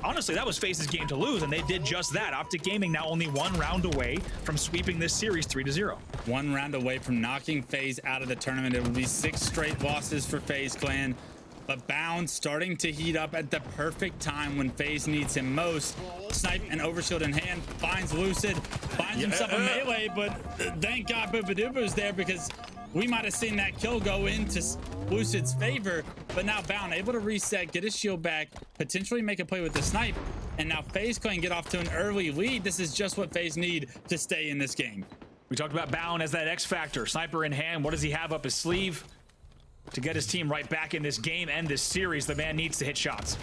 Honestly, that was FaZe's game to lose, and they did just that. Optic Gaming now only 1 round away from sweeping this series 3-0. 1 round away from knocking FaZe out of the tournament. It would be 6 straight losses for FaZe Clan. But Bound starting to heat up at the perfect time when FaZe needs him most. Snipe and overshield in hand, finds Lucid, finds himself a melee, but thank God bubu there, because we might have seen that kill go into Lucid's favor. But now Bound able to reset, get his shield back, potentially make a play with the snipe, and now FaZe Clan get off to an early lead. This is just what FaZe need to stay in this game. We talked about Bound as that X factor, sniper in hand. What does he have up his sleeve to get his team right back in this game and this series? The man needs to hit shots.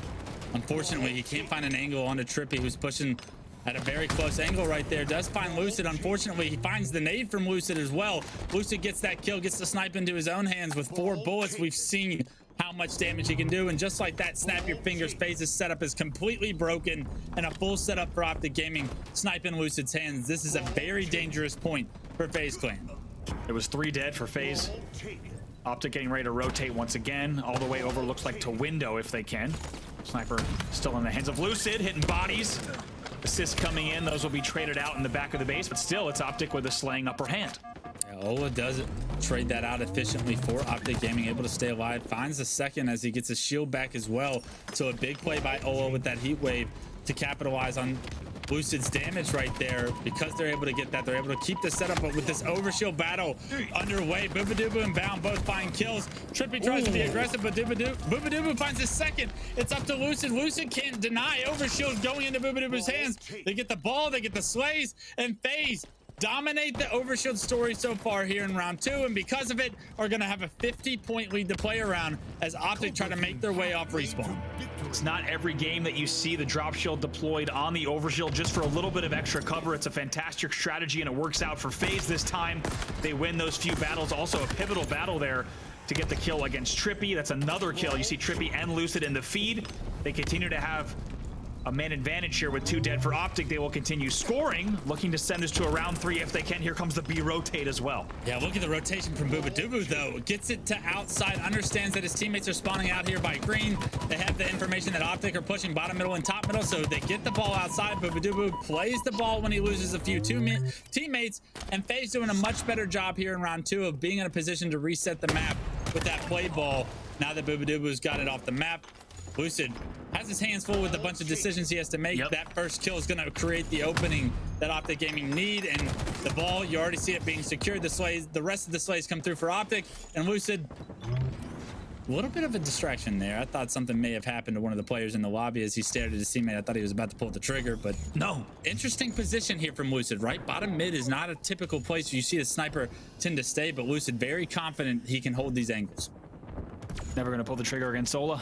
Unfortunately, he can't find an angle onto Trippy, who's pushing at a very close angle right there. Does find Lucid. Unfortunately, he finds the nade from Lucid as well. Lucid gets that kill, gets the snipe into his own hands with 4 bullets. We've seen how much damage he can do, and just like that, snap your fingers, FaZe's setup is completely broken, and a full setup for Optic Gaming. Snipe in Lucid's hands. This is a very dangerous point for FaZe Clan. It was 3 dead for FaZe. Optic getting ready to rotate once again, all the way over, looks like to window if they can. Sniper still in the hands of Lucid, hitting bodies. Assists coming in, those will be traded out in the back of the base, but still it's Optic with a slaying upper hand. Yeah, Ola does trade that out efficiently for Optic Gaming, able to stay alive, finds the second as he gets his shield back as well. So a big play by Ola with that heat wave to capitalize on Lucid's damage right there. Because they're able to get that, they're able to keep the setup, but with this overshield battle underway, bubu and Bound both find kills. Trippy tries to be aggressive, but bubu finds his second. It's up to Lucid. Lucid can't deny overshield going into bubu's hands. They get the ball, they get the slays, and FaZe dominate the overshield story so far here in round 2, and because of it are going to have a 50-point lead to play around as Optic try to make their way off respawn. It's not every game that you see the drop shield deployed on the overshield just for a little bit of extra cover. It's a fantastic strategy, and it works out for FaZe this time. They win those few battles. Also a pivotal battle there to get the kill against Trippy. That's another kill. You see Trippy and Lucid in the feed. They continue to have a man advantage here with 2 dead for Optic. They will continue scoring, looking to send this to a round 3 if they can. Here comes the B rotate as well. Yeah, look at the rotation from bubu though. Gets it to outside, understands that his teammates are spawning out here by green. They have the information that Optic are pushing bottom middle and top middle, so they get the ball outside. bubu plays the ball when he loses a few teammates, and FaZe doing a much better job here in round 2 of being in a position to reset the map with that play ball. Now that bubu's got it off the map, Lucid has his hands full with a bunch of decisions he has to make. That first kill is going to create the opening that Optic Gaming need, and the ball, you already see it being secured. The rest of the slays come through for Optic, and Lucid, a little bit of a distraction there. I thought something may have happened to one of the players in the lobby as he stared at his teammate. I thought he was about to pull the trigger, but no. Interesting position here from Lucid, right? Bottom mid is not a typical place you see the sniper tend to stay, but Lucid very confident he can hold these angles. Never going to pull the trigger against Ola.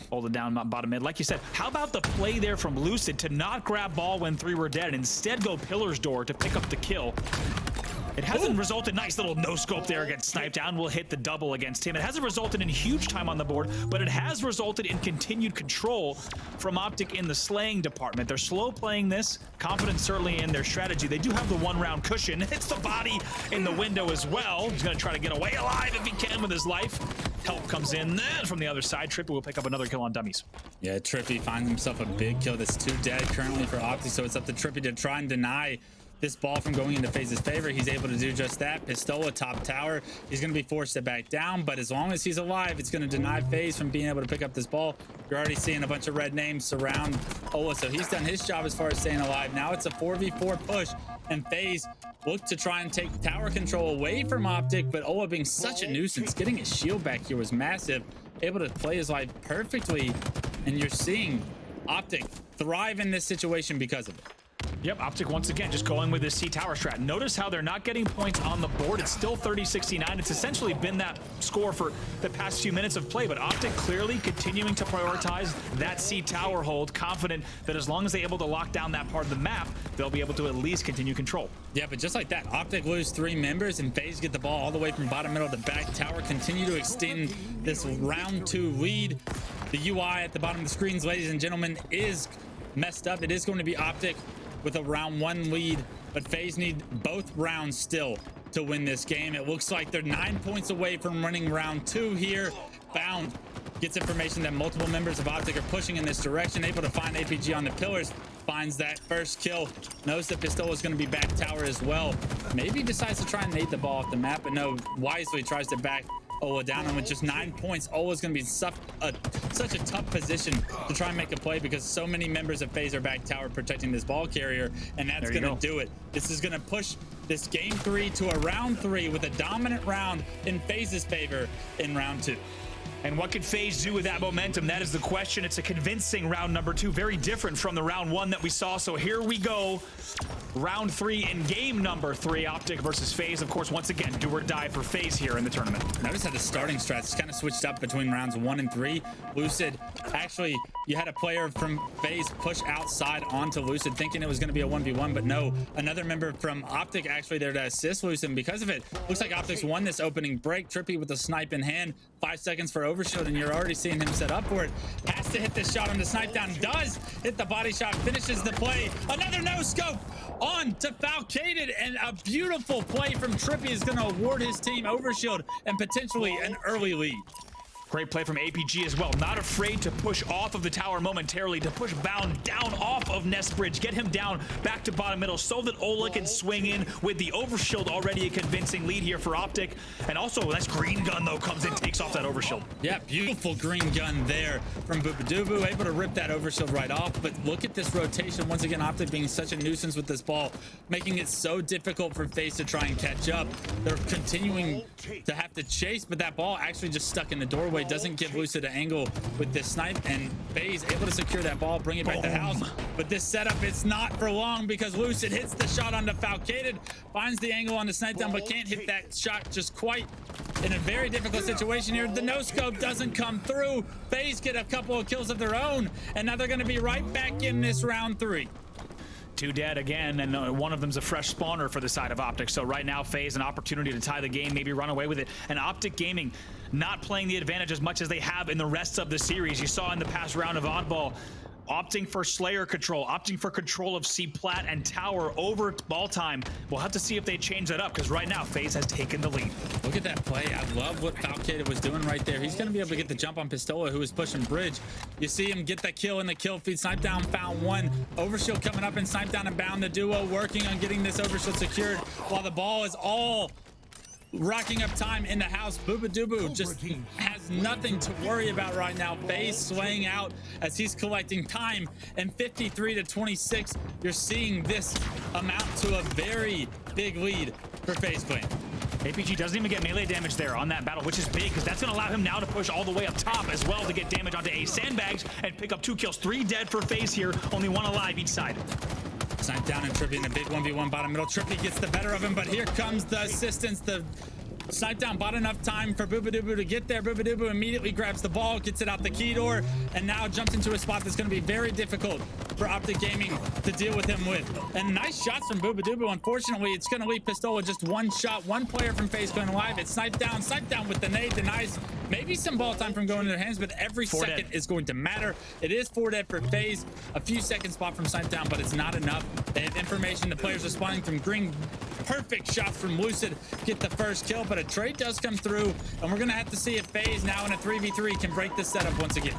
Hold it down, bottom mid. Like you said, how about the play there from Lucid to not grab ball when 3 were dead and instead go Pillar's door to pick up the kill? It hasn't resulted. Nice little no scope there against Snip3down. Will hit the double against him. It hasn't resulted in huge time on the board, but it has resulted in continued control from Optic in the slaying department. They're slow playing this, confident certainly in their strategy. They do have the 1 round cushion. Hits the body in the window as well. He's going to try to get away alive if he can with his life. Help comes in from the other side. Trippy will pick up another kill on dummies. Yeah, Trippy finds himself a big kill. That's 2 dead currently for Optic, so it's up to Trippy to try and deny this ball from going into FaZe's favor. He's able to do just that. Pistola top tower. He's going to be forced to back down, but as long as he's alive, it's going to deny FaZe from being able to pick up this ball. You're already seeing a bunch of red names surround Ola, so he's done his job as far as staying alive. Now it's a 4v4 push, and FaZe look to try and take tower control away from Optic, but Ola being such a nuisance, getting his shield back here was massive. Able to play his life perfectly, and you're seeing Optic thrive in this situation because of it. Yep, Optic once again just going with this C tower strat. Notice how they're not getting points on the board. It's still 30-69. It's essentially been that score for the past few minutes of play, but Optic clearly continuing to prioritize that C tower hold, confident that as long as they're able to lock down that part of the map, they'll be able to at least continue control. Yeah, but just like that, Optic lose 3 members and FaZe get the ball all the way from bottom middle to back tower, continue to extend this round 2 lead. The UI at the bottom of the screens, ladies and gentlemen, is messed up. It is going to be Optic with a round 1 lead, but FaZe need both rounds still to win this game. It looks like they're 9 points away from running round 2 here. Bound gets information that multiple members of Optic are pushing in this direction, able to find APG on the pillars, finds that first kill, knows that Pistola is going to be back tower as well. Maybe decides to try and nade the ball off the map, but no, wisely tries to back Ola down, and with just 9 points, Ola's going to be such a tough position to try and make a play because so many members of FaZe are back tower protecting this ball carrier, and that's going to do it. This is going to push this game 3 to a round 3 with a dominant round in FaZe's favor in round 2. And what could FaZe do with that momentum? That is the question. It's a convincing round number 2, very different from the round 1 that we saw. So here we go. Round 3 in game number 3, Optic versus FaZe. Of course, once again, do or die for FaZe here in the tournament. Notice how the starting strats kind of switched up between rounds 1 and 3. Lucid, actually, you had a player from FaZe push outside onto Lucid, thinking it was going to be a 1v1, but no, another member from Optic actually there to assist Lucid, and because of it, looks like Optic's won this opening break. Trippy with a snipe in hand, 5 seconds for overshield, and you're already seeing him set up for it. Has to hit this shot on the snipe down, does hit the body shot, finishes the play. Another no scope on to Falcated, and a beautiful play from Trippy is going to award his team overshield and potentially an early lead. Great play from APG as well. Not afraid to push off of the tower momentarily, to push Bound down off of Nest Bridge, get him down back to bottom middle so that Ola can swing in with the overshield. Already a convincing lead here for Optic. And also, a nice green gun, though, comes in, takes off that overshield. Yeah, beautiful green gun there from bubu, able to rip that overshield right off. But look at this rotation. Once again, Optic being such a nuisance with this ball, making it so difficult for FaZe to try and catch up. They're continuing to have to chase, but that ball actually just stuck in the doorway. Doesn't give Lucid an angle with this snipe, and FaZe able to secure that ball, bring it back to house. But this setup, it's not for long because Lucid hits the shot on the Falcated, finds the angle on the snipe down, but can't hit that shot just quite. In a very difficult situation here. The no scope doesn't come through. FaZe get a couple of kills of their own, and now they're going to be right back in this round 3. 2 dead again, and one of them's a fresh spawner for the side of Optic. So right now, FaZe, an opportunity to tie the game, maybe run away with it. And Optic Gaming not playing the advantage as much as they have in the rest of the series. You saw in the past round of Oddball, opting for Slayer control, opting for control of C Plat and Tower over ball time. We'll have to see if they change that up, because right now, FaZe has taken the lead. Look at that play. I love what Falcated was doing right there. He's going to be able to get the jump on Pistola, who was pushing bridge. You see him get that kill in the kill feed. Snipe down, found one. Overshield coming up, and snipe down and bound. The duo working on getting this overshield secured while the ball is all rocking up time in the house. Dubu just has nothing to worry about right now. FaZe slaying out as he's collecting time, and 53-26. You're seeing this amount to a very big lead for FaZe Clan. APG doesn't even get melee damage there on that battle, which is big because that's going to allow him now to push all the way up top as well to get damage onto A sandbags and pick up 2 kills. 3 dead for FaZe here, only 1 alive each side. Snipe down and Trippy in a big 1v1 bottom middle. Trippy gets the better of him, but here comes the assistance. The snipe down bought enough time for bubu to get there. Bubu immediately grabs the ball, gets it out the key door, and now jumps into a spot that's going to be very difficult for Optic Gaming to deal with him with. And nice shots from bubu. Unfortunately, it's going to leave Pistola just 1 shot. 1 player from FaZe going alive. It's snipe down with the nade. Denies maybe some ball time from going in their hands, but every second is going to matter. It is 4 dead for FaZe. A few seconds spot from snipe down, but it's not enough. They have information. The players responding from green. Perfect shots from Lucid get the first kill, but a trade does come through, and we're gonna have to see if FaZe now in a 3v3 can break this setup once again.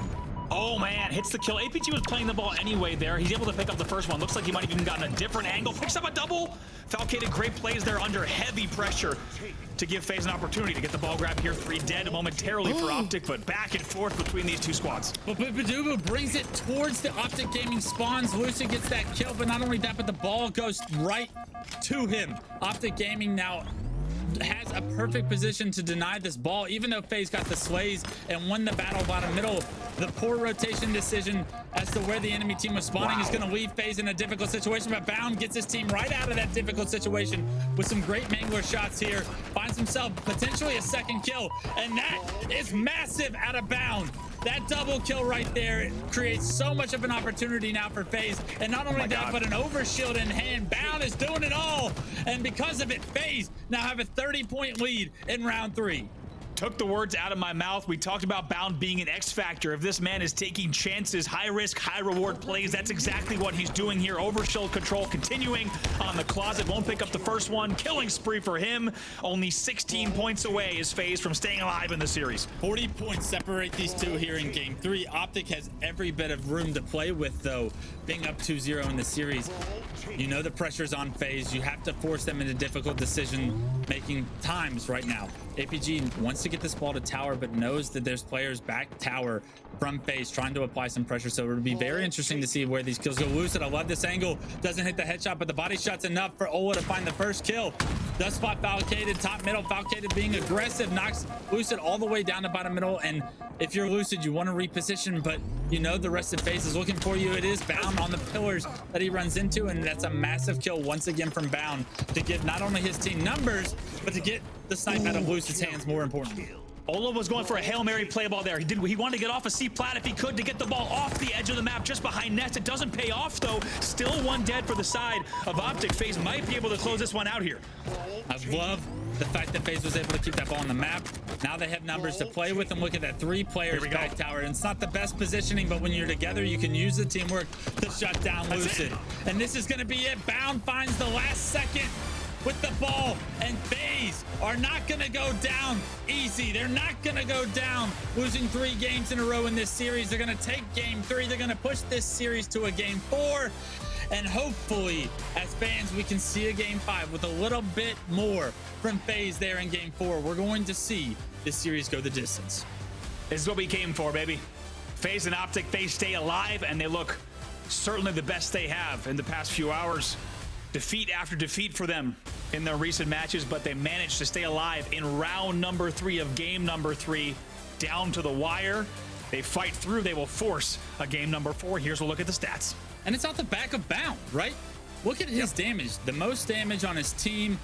Oh man, hits the kill. APG was playing the ball anyway there. He's able to pick up the first one. Looks like he might have even gotten a different angle. Picks up a double. Falcated, great plays there under heavy pressure to give FaZe an opportunity to get the ball grab here. 3 dead momentarily for Optic, but back and forth between these 2 squads. But bubu brings it towards the Optic Gaming spawns. Lucid gets that kill, but not only that, but the ball goes right to him. Optic Gaming now has a perfect position to deny this ball, even though FaZe got the slays and won the battle bottom middle. The poor rotation decision as to where the enemy team was spawning is going to leave FaZe in a difficult situation, but Bound gets his team right out of that difficult situation with some great mangler shots here. Finds himself potentially a second kill, and that is massive out of Bound. That double kill right there creates so much of an opportunity now for FaZe. And not only that, but an overshield in hand. Bound is doing it all. And because of it, FaZe now have a 30-point lead in round 3. Took the words out of my mouth. We talked about Bound being an X factor. If this man is taking chances, high risk, high reward plays, that's exactly what he's doing here. Overshield control continuing on the closet. Won't pick up the first one. Killing spree for him. Only 16 points away is FaZe from staying alive in the series. 40 points separate these two here in game 3. Optic has every bit of room to play with, though, being up 2-0 in the series. You know the pressure's on FaZe. You have to force them into difficult decision-making times right now. APG wants to get this ball to tower, but knows that there's players back tower from FaZe trying to apply some pressure. So it'll be very interesting to see where these kills go. Lucid, I love this angle. Doesn't hit the headshot, but the body shot's enough for Ola to find the first kill. Does spot Falcated, top middle. Falcated being aggressive, knocks Lucid all the way down to bottom middle. And if you're Lucid, you want to reposition, but you know the rest of FaZe is looking for you. It is Bound on the pillars that he runs into, and that's a massive kill once again from Bound to give not only his team numbers, but to get the snipe out of Lucid's hands, more important. Ola was going for a Hail Mary play ball there. He wanted to get off a C-plat if he could to get the ball off the edge of the map just behind nets. It doesn't pay off, though. Still one dead for the side of Optic. FaZe might be able to close this one out here. I love the fact that FaZe was able to keep that ball on the map. Now they have numbers to play with, and look at that, 3 players back tower. And it's not the best positioning, but when you're together, you can use the teamwork to shut down Lucid. And this is going to be it. Bound finds the last second with the ball, and FaZe are not gonna go down easy. They're not gonna go down losing 3 games in a row in this series. They're gonna take game 3. They're gonna push this series to a game 4. And hopefully, as fans, we can see a game 5 with a little bit more from FaZe there in game 4. We're going to see this series go the distance. This is what we came for, baby. FaZe and Optic, they stay alive, and they look certainly the best they have in the past few hours. Defeat after defeat for them in their recent matches, but they managed to stay alive in round number 3 of game number 3, down to the wire. They fight through. They will force a game number 4. Here's a look at the stats. And it's off the back of Bound, right? Look at his damage, the most damage on his team.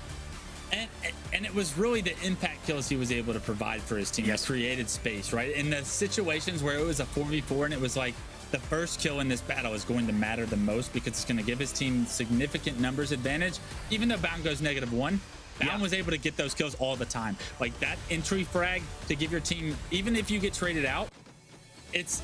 And it was really the impact kills he was able to provide for his team. Yes. Created space, right? In the situations where it was a 4v4 and it was like, the first kill in this battle is going to matter the most because it's going to give his team significant numbers advantage. Even though Bound goes -1, Bound was able to get those kills all the time. Like that entry frag to give your team, even if you get traded out, it's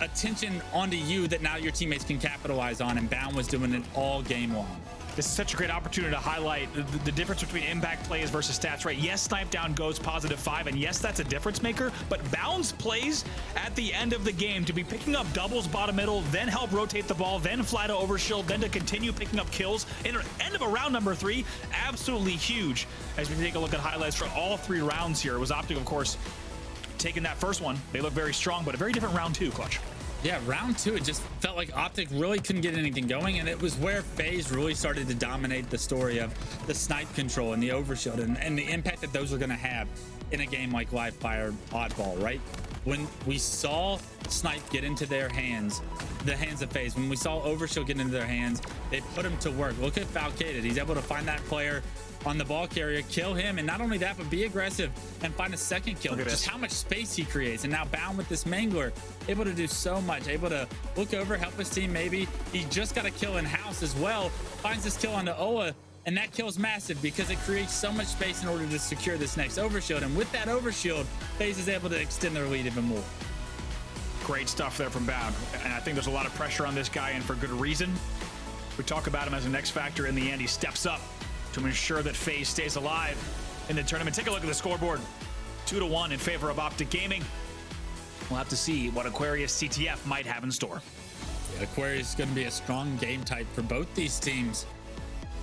attention onto you that now your teammates can capitalize on, and Bound was doing it all game long. This is such a great opportunity to highlight the difference between impact plays versus stats, right? Yes, Snipe Down goes +5, and yes, that's a difference maker, but Bound's plays at the end of the game to be picking up doubles bottom middle, then help rotate the ball, then fly to overshield, then to continue picking up kills in the end of a round number 3, absolutely huge. As we take a look at highlights for all 3 rounds here, it was Optic, of course, taking that first one. They look very strong, but a very different round 2, Clutch. Yeah, round 2, it just felt like Optic really couldn't get anything going, and it was where FaZe really started to dominate the story of the snipe control and the overshield and the impact that those are going to have in a game like Live Fire Oddball, right? When we saw snipe get into their hands, the hands of FaZe, when we saw overshield get into their hands, they put him to work. Look at Falcated. He's able to find that player on the ball carrier, kill him, and not only that, but be aggressive and find a second kill. Just how much space he creates. And now Bound with this mangler, able to do so much, able to look over, help his team maybe. He just got a kill in house as well, finds this kill onto Ola, and that kill's massive because it creates so much space in order to secure this next overshield. And with that overshield, FaZe is able to extend their lead even more. Great stuff there from Bound, and I think there's a lot of pressure on this guy, and for good reason. We talk about him as an X factor. In the end, he steps up to ensure that FaZe stays alive in the tournament. Take a look at the scoreboard. 2-1 in favor of Optic Gaming. We'll have to see what Aquarius CTF might have in store. Yeah, Aquarius is going to be a strong game type for both these teams.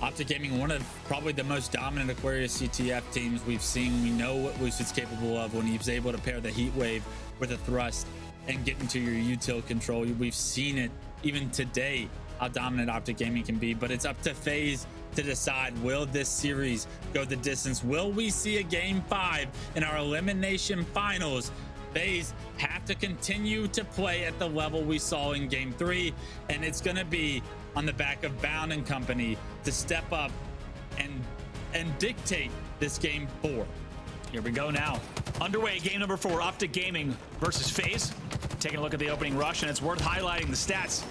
Optic Gaming, one of probably the most dominant Aquarius CTF teams we've seen. We know what Lucid's capable of when he's able to pair the heat wave with a thrust and get into your util control. We've seen it even today how dominant Optic Gaming can be, but it's up to FaZe to decide, will this series go the distance? Will we see a game 5 in our elimination finals? FaZe have to continue to play at the level we saw in game 3, and it's going to be on the back of Bound and company to step up and dictate this game 4. Here we go now. Underway, game number 4, Optic Gaming versus FaZe. Taking a look at the opening rush, and it's worth highlighting the stats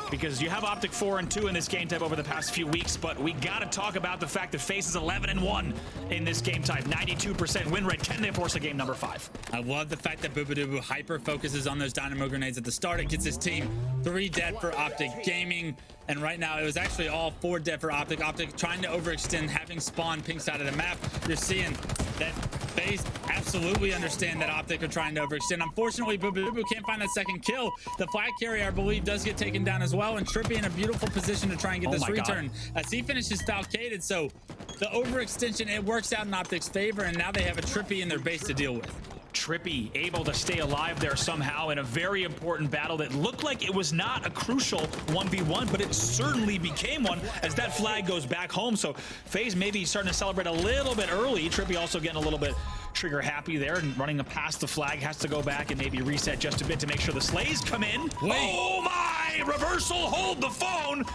because you have Optic 4-2 in this game type over the past few weeks, but we got to talk about the fact that FaZe is 11-1 in this game type. 92% win rate. Can they force a game number 5? I love the fact that bubu hyper focuses on those dynamo grenades at the start. It gets his team 3 dead for Optic Gaming, and right now it was actually all 4 dead for Optic. Optic trying to overextend, having spawn pink side of the map. You're seeing that FaZe absolutely understand that Optic are trying to overextend. Unfortunately, bubu can't find that second kill. The flag carrier, I believe, does get taken down as well, and Trippy in a beautiful position to try and get this return as he finishes Falcated. So the overextension, it works out in Optic's favor, and now they have a Trippy in their base to deal with. Trippy able to stay alive there somehow in a very important battle that looked like it was not a crucial 1v1, but it certainly became one as that flag goes back home. So FaZe maybe starting to celebrate a little bit early. Trippy also getting a little bit trigger happy there and running past the flag, has to go back and maybe reset just a bit to make sure the slays come in. Wait. Oh my! Reversal, hold the phone!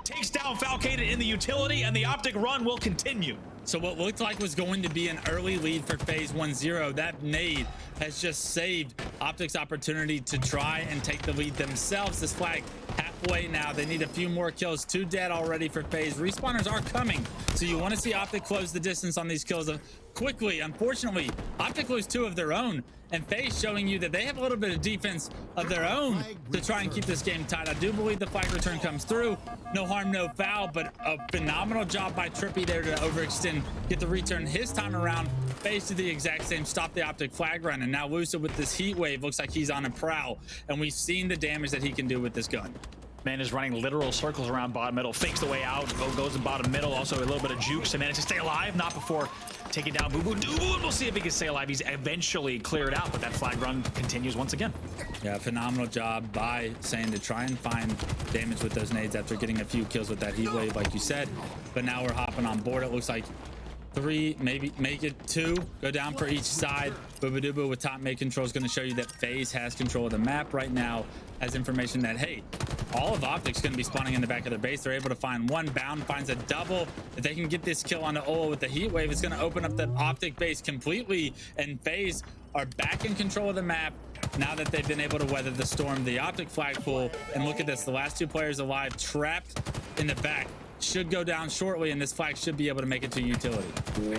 Takes down Falcated in the utility, and the Optic run will continue. So what looked like was going to be an early lead for FaZe 1-0, that nade has just saved Optic's opportunity to try and take the lead themselves. This flag halfway now. They need a few more kills. 2 dead already for FaZe. Respawners are coming, so you want to see Optic close the distance on these kills quickly. Unfortunately, Optic lose 2 of their own, and FaZe showing you that they have a little bit of defense of their own to try and keep this game tight. I do believe the flag return comes through. No harm, no foul, but a phenomenal job by Trippy there to overextend, get the return his time around. FaZe did the exact same, stop the Optic flag run, and now Lucid with this heat wave looks like he's on a prowl, and we've seen the damage that he can do with this gun. Man is running literal circles around bottom middle, fakes the way out, goes in bottom middle, also a little bit of jukes to manage to stay alive, not before taking down bubu dubu, and we'll see if he can stay alive. He's eventually cleared out, but that flag run continues once again. Yeah, phenomenal job by Sane to try and find damage with those nades after getting a few kills with that heat wave, like you said. But now we're hopping on board. It looks like 3, maybe make it 2, go down for each side. bubu with top mid control is going to show you that FaZe has control of the map right now, has information that, hey, all of Optic's going to be spawning in the back of their base. They're able to find one. Bound finds a double. If they can get this kill onto Ola with the heat wave, it's going to open up the Optic base completely, and FaZe are back in control of the map now that they've been able to weather the storm. The Optic flagpole, and look at this, the last 2 players alive trapped in the back should go down shortly, and this flag should be able to make it to utility.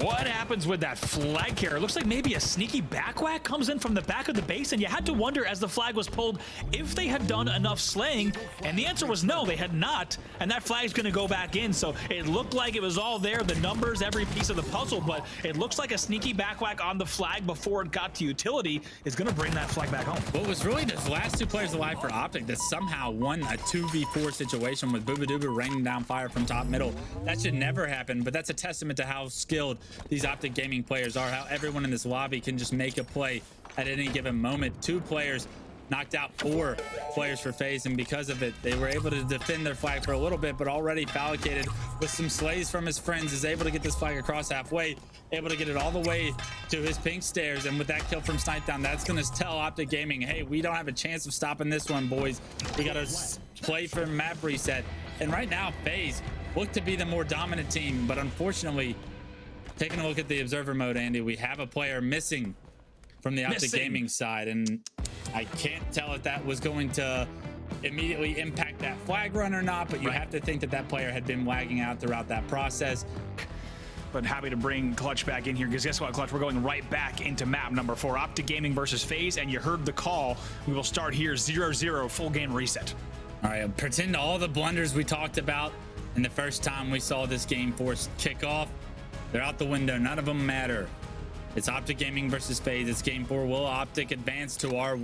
What happens with that flag carrier? It looks like maybe a sneaky back whack comes in from the back of the base, and you had to wonder as the flag was pulled if they had done enough slaying, and the answer was no, they had not, and that flag's going to go back in. So it looked like it was all there, the numbers, every piece of the puzzle, but it looks like a sneaky back whack on the flag before it got to utility is going to bring that flag back home. What was really those last 2 players alive for Optic that somehow won a 2v4 situation with bubu raining down fire from top middle. That should never happen, but that's a testament to how skilled these Optic Gaming players are, how everyone in this lobby can just make a play at any given moment. 2 players knocked out 4 players for FaZe, and because of it, they were able to defend their flag for a little bit, but already Falcated with some slays from his friends is able to get this flag across halfway, able to get it all the way to his pink stairs, and with that kill from Snip3down, that's going to tell Optic Gaming, hey, we don't have a chance of stopping this one, boys. We got to play for map reset. And right now, FaZe look to be the more dominant team, but unfortunately, taking a look at the observer mode, Andy, we have a player missing from the Optic Gaming side, and I can't tell if that was going to immediately impact that flag run or not, but you have to think that that player had been lagging out throughout that process. But happy to bring Clutch back in here, because guess what, Clutch? We're going right back into map number 4, Optic Gaming versus FaZe, and you heard the call. We will start here 0-0, full game reset. All right, pretend all the blunders we talked about in the first time we saw this game force kick off, they're out the window. None of them matter. It's Optic Gaming versus FaZe. It's game 4. Will Optic advance to our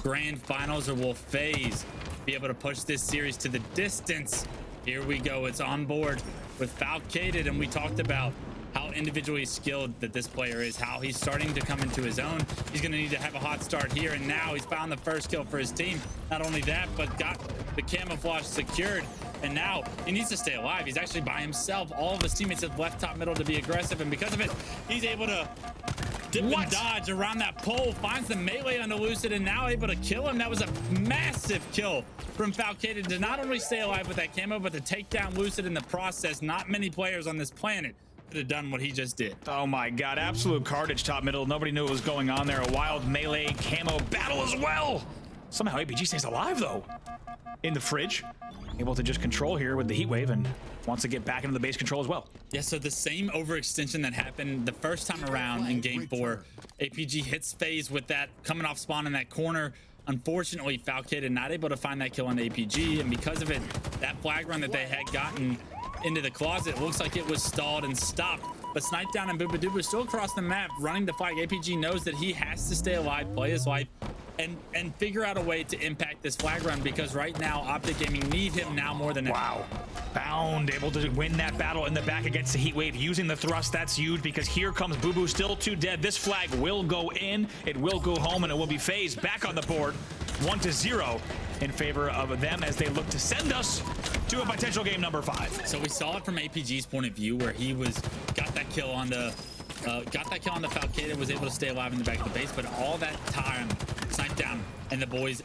grand finals, or will FaZe be able to push this series to the distance? Here we go. It's on board with Falcated, and we talked about how individually skilled that this player is, how he's starting to come into his own. He's going to need to have a hot start here, and now he's found the first kill for his team. Not only that, but got the camouflage secured. And now he needs to stay alive. He's actually by himself. All of his teammates have left top middle to be aggressive, and because of it, he's able to dip and dodge around that pole, finds the melee on the Lucid, and now able to kill him. That was a massive kill from Falcated to not only stay alive with that camo, but to take down Lucid in the process. Not many players on this planet could have done what he just did. Oh my god, absolute carnage top middle. Nobody knew what was going on there. A wild melee camo battle as well. Somehow APG stays alive though. In the fridge, able to just control here with the heat wave and wants to get back into the base control as well. Yeah, so the same overextension that happened the first time around in game 4, APG hits FaZe with that coming off spawn in that corner. Unfortunately, Falcated not able to find that kill on APG, and because of it, that flag run that they had gotten into the closet, it looks like it was stalled and stopped. But Snip3down and bubu still across the map running the flag. APG knows that he has to stay alive, play his life, and figure out a way to impact this flag run, because right now Optic Gaming need him now more than ever. Wow. Bound able to win that battle in the back against the heat wave using the thrust. That's huge because here comes bubu, still 2 dead. This flag will go in, it will go home, and it will be FaZe back on the board 1-0 in favor of them as they look to send us to a potential game number 5. So we saw it from APG's point of view, where he got that kill on the Falcated, was able to stay alive in the back of the base, but all that time Snip3down and the boys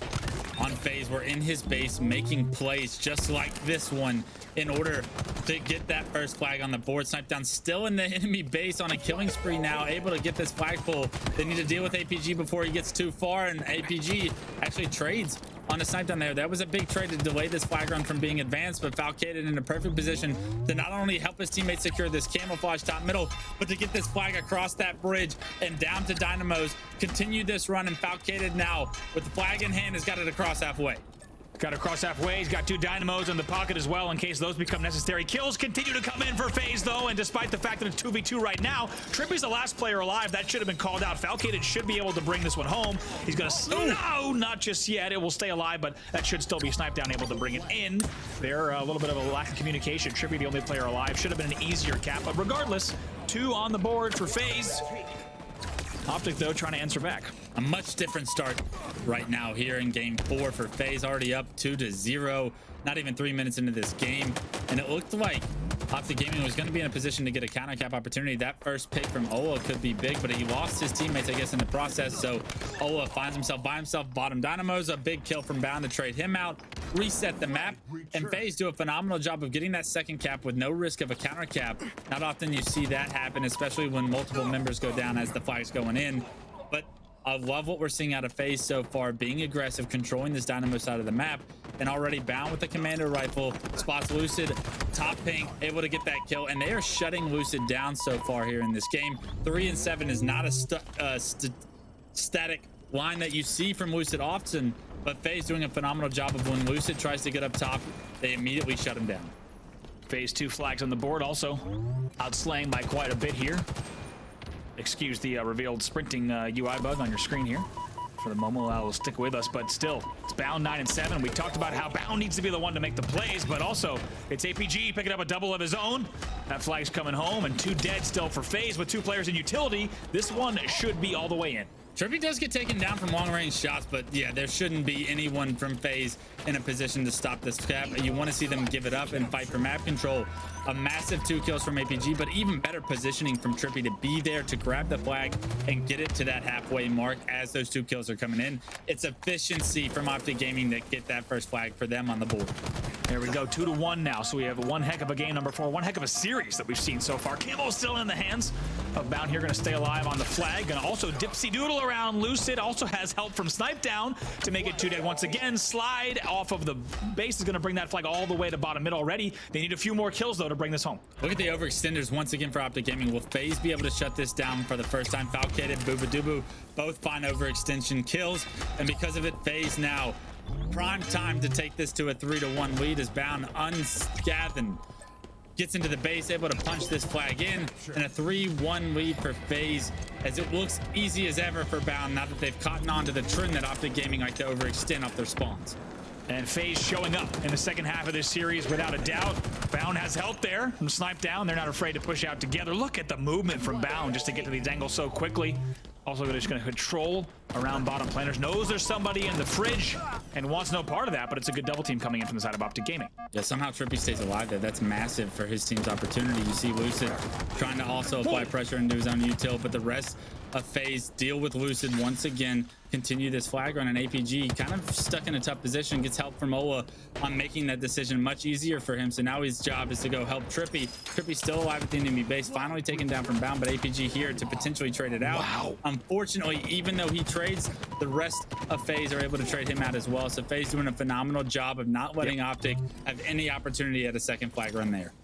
on FaZe were in his base making plays just like this one in order to get that first flag on the board. Snip3down still in the enemy base on a killing spree now, able to get this flagpole. They need to deal with APG before he gets too far, and APG actually trades on a Snip3down there. That was a big trade to delay this flag run from being advanced, but Falcated in a perfect position to not only help his teammates secure this camouflage top middle, but to get this flag across that bridge and down to Dynamos, continue this run. And Falcated now with the flag in hand has got it across halfway. Got across halfway. He's got 2 dynamos in the pocket as well in case those become necessary. Kills continue to come in for FaZe though, and despite the fact that it's 2v2 right now, TriPPPeY's the last player alive. That should have been called out. Falcated should be able to bring this one home. He's gonna no, not just yet. It will stay alive, but that should still be Snip3down able to bring it in. There, a little bit of a lack of communication. TriPPPeY the only player alive. Should have been an easier cap, but regardless, 2 on the board for FaZe. Optic though trying to answer back. A much different start right now here in game 4 for FaZe, already up 2-0, not even 3 minutes into this game, and it looked like Optic Gaming was going to be in a position to get a counter cap opportunity. That first pick from Ola could be big, but he lost his teammates, I guess, in the process. So Ola finds himself by himself, bottom dynamos, a big kill from Bound to trade him out, reset the map, and FaZe do a phenomenal job of getting that second cap with no risk of a counter cap. Not often you see that happen, especially when multiple members go down as the flag's going in. But I love what we're seeing out of FaZe so far, being aggressive, controlling this dynamo side of the map, and already Bound with the commando rifle, spots Lucid, top pink, able to get that kill, and they are shutting Lucid down so far here in this game. 3 and 7 is not a static line that you see from Lucid often, but FaZe doing a phenomenal job of when Lucid tries to get up top, they immediately shut him down. FaZe 2 flags on the board, also outslaying by quite a bit here. Excuse the revealed sprinting UI bug on your screen here. For the moment, that will stick with us, but still, it's Bound 9 and 7. We talked about how Bound needs to be the one to make the plays, but also it's APG picking up a double of his own. That flag's coming home, and 2 dead still for FaZe with 2 players in utility. This one should be all the way in. TriPPPeY does get taken down from long-range shots, but yeah, there shouldn't be anyone from FaZe in a position to stop this cap. You want to see them give it up and fight for map control. A massive 2 kills from APG, but even better positioning from TriPPPeY to be there to grab the flag and get it to that halfway mark as those 2 kills are coming in. It's efficiency from Optic Gaming that get that first flag for them on the board. There we go, 2-1 now. So we have one heck of a game number 4, one heck of a series that we've seen so far. Camo's still in the hands of Bound here, gonna stay alive on the flag. Gonna also dipsy doodle around Lucid, also has help from Snip3down to make it 2 dead once again. Slide off of the base is gonna bring that flag all the way to bottom mid already. They need a few more kills though to bring this home. Look at the overextenders once again for Optic Gaming. Will FaZe be able to shut this down for the first time? Falcated, bubu both find overextension kills, and because of it, FaZe now prime time to take this to a 3-1 lead as Bound unscathed gets into the base, able to punch this flag in, and a 3-1 lead for FaZe as it looks easy as ever for Bound now that they've caught on to the trend that Optic Gaming like to overextend off their spawns. And FaZe showing up in the second half of this series without a doubt. Bound has help there from Snip3down. They're not afraid to push out together. Look at the movement from Bound just to get to these angles so quickly. Also just going to control around bottom planners, knows there's somebody in the fridge and wants no part of that, but it's a good double team coming in from the side of Optic Gaming. Yeah, somehow TriPPPeY stays alive there. That's massive for his team's opportunity. You see Lucid trying to also apply pressure into his own util, but the rest of FaZe deal with Lucid once again, continue this flag run, and APG kind of stuck in a tough position, gets help from Ola on making that decision much easier for him. So now his job is to go help TriPPPeY. TriPPPeY's still alive at the enemy base, finally taken down from Bound, but APG here to potentially trade it out. Wow. Unfortunately, even though he trades, the rest of FaZe are able to trade him out as well. So FaZe doing a phenomenal job of not letting Optic have any opportunity at a second flag run there.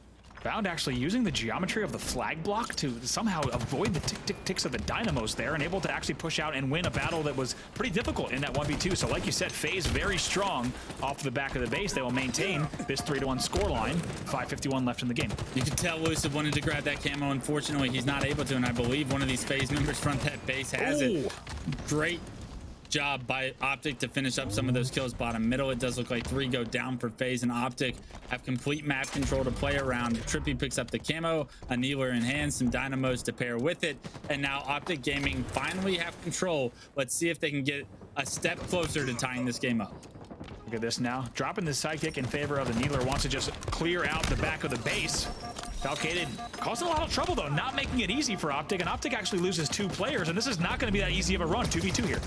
Bound actually using the geometry of the flag block to somehow avoid the tick-tick-ticks of the dynamos there and able to actually push out and win a battle that was pretty difficult in that 1v2. So like you said, FaZe very strong off the back of the base. They will maintain this 3-1 scoreline. 5:51 left in the game. You can tell Lucid wanted to grab that camo. Unfortunately, he's not able to, and I believe one of these FaZe members from that base has it. Great job by Optic to finish up some of those kills bottom middle. It does look like 3 go down for FaZe, and Optic have complete map control to play around. TriPPPeY picks up the camo, a kneeler in hand, some dynamos to pair with it, and now Optic Gaming finally have control. Let's see if they can get a step closer to tying this game up. Look at this now, dropping the sidekick in favor of the kneeler, wants to just clear out the back of the base. Falcated causing a lot of trouble though, not making it easy for Optic, and Optic actually loses 2 players, and this is not going to be that easy of a run. 2v2 here.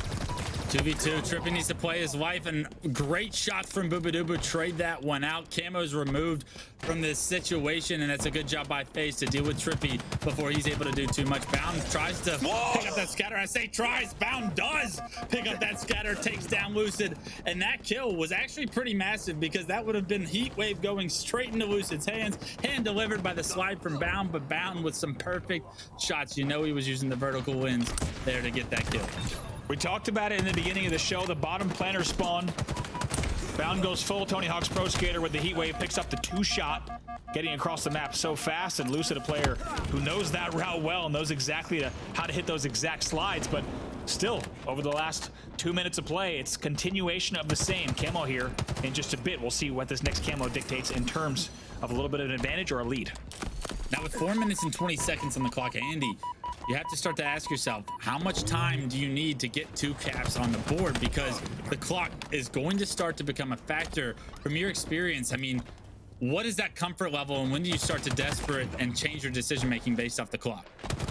2v2, TriPPPeY needs to play his life, and great shots from bubu. Trade that one out. Camo's removed from this situation, and it's a good job by FaZe to deal with TriPPPeY before he's able to do too much. Bound tries to pick up that scatter. I say tries, Bound does pick up that scatter, takes down Lucid, and that kill was actually pretty massive because that would have been heat wave going straight into Lucid's hands, hand delivered by the slide from Bound, but Bound with some perfect shots. You know he was using the vertical lens there to get that kill. We talked about it in the beginning of the show, the bottom planner spawn. Bound goes full Tony Hawk's Pro Skater with the heat wave, picks up the 2-shot, getting across the map so fast, and Lucid, a player who knows that route well, knows exactly how to hit those exact slides, but still, over the last 2 minutes of play, it's continuation of the same. Camo here in just a bit. We'll see what this next camo dictates in terms of a little bit of an advantage or a lead. Now with 4 minutes and 20 seconds on the clock, Andy, you have to start to ask yourself, how much time do you need to get 2 caps on the board? Because the clock is going to start to become a factor. From your experience, I mean, what is that comfort level, and when do you start to desperate and change your decision making based off the clock?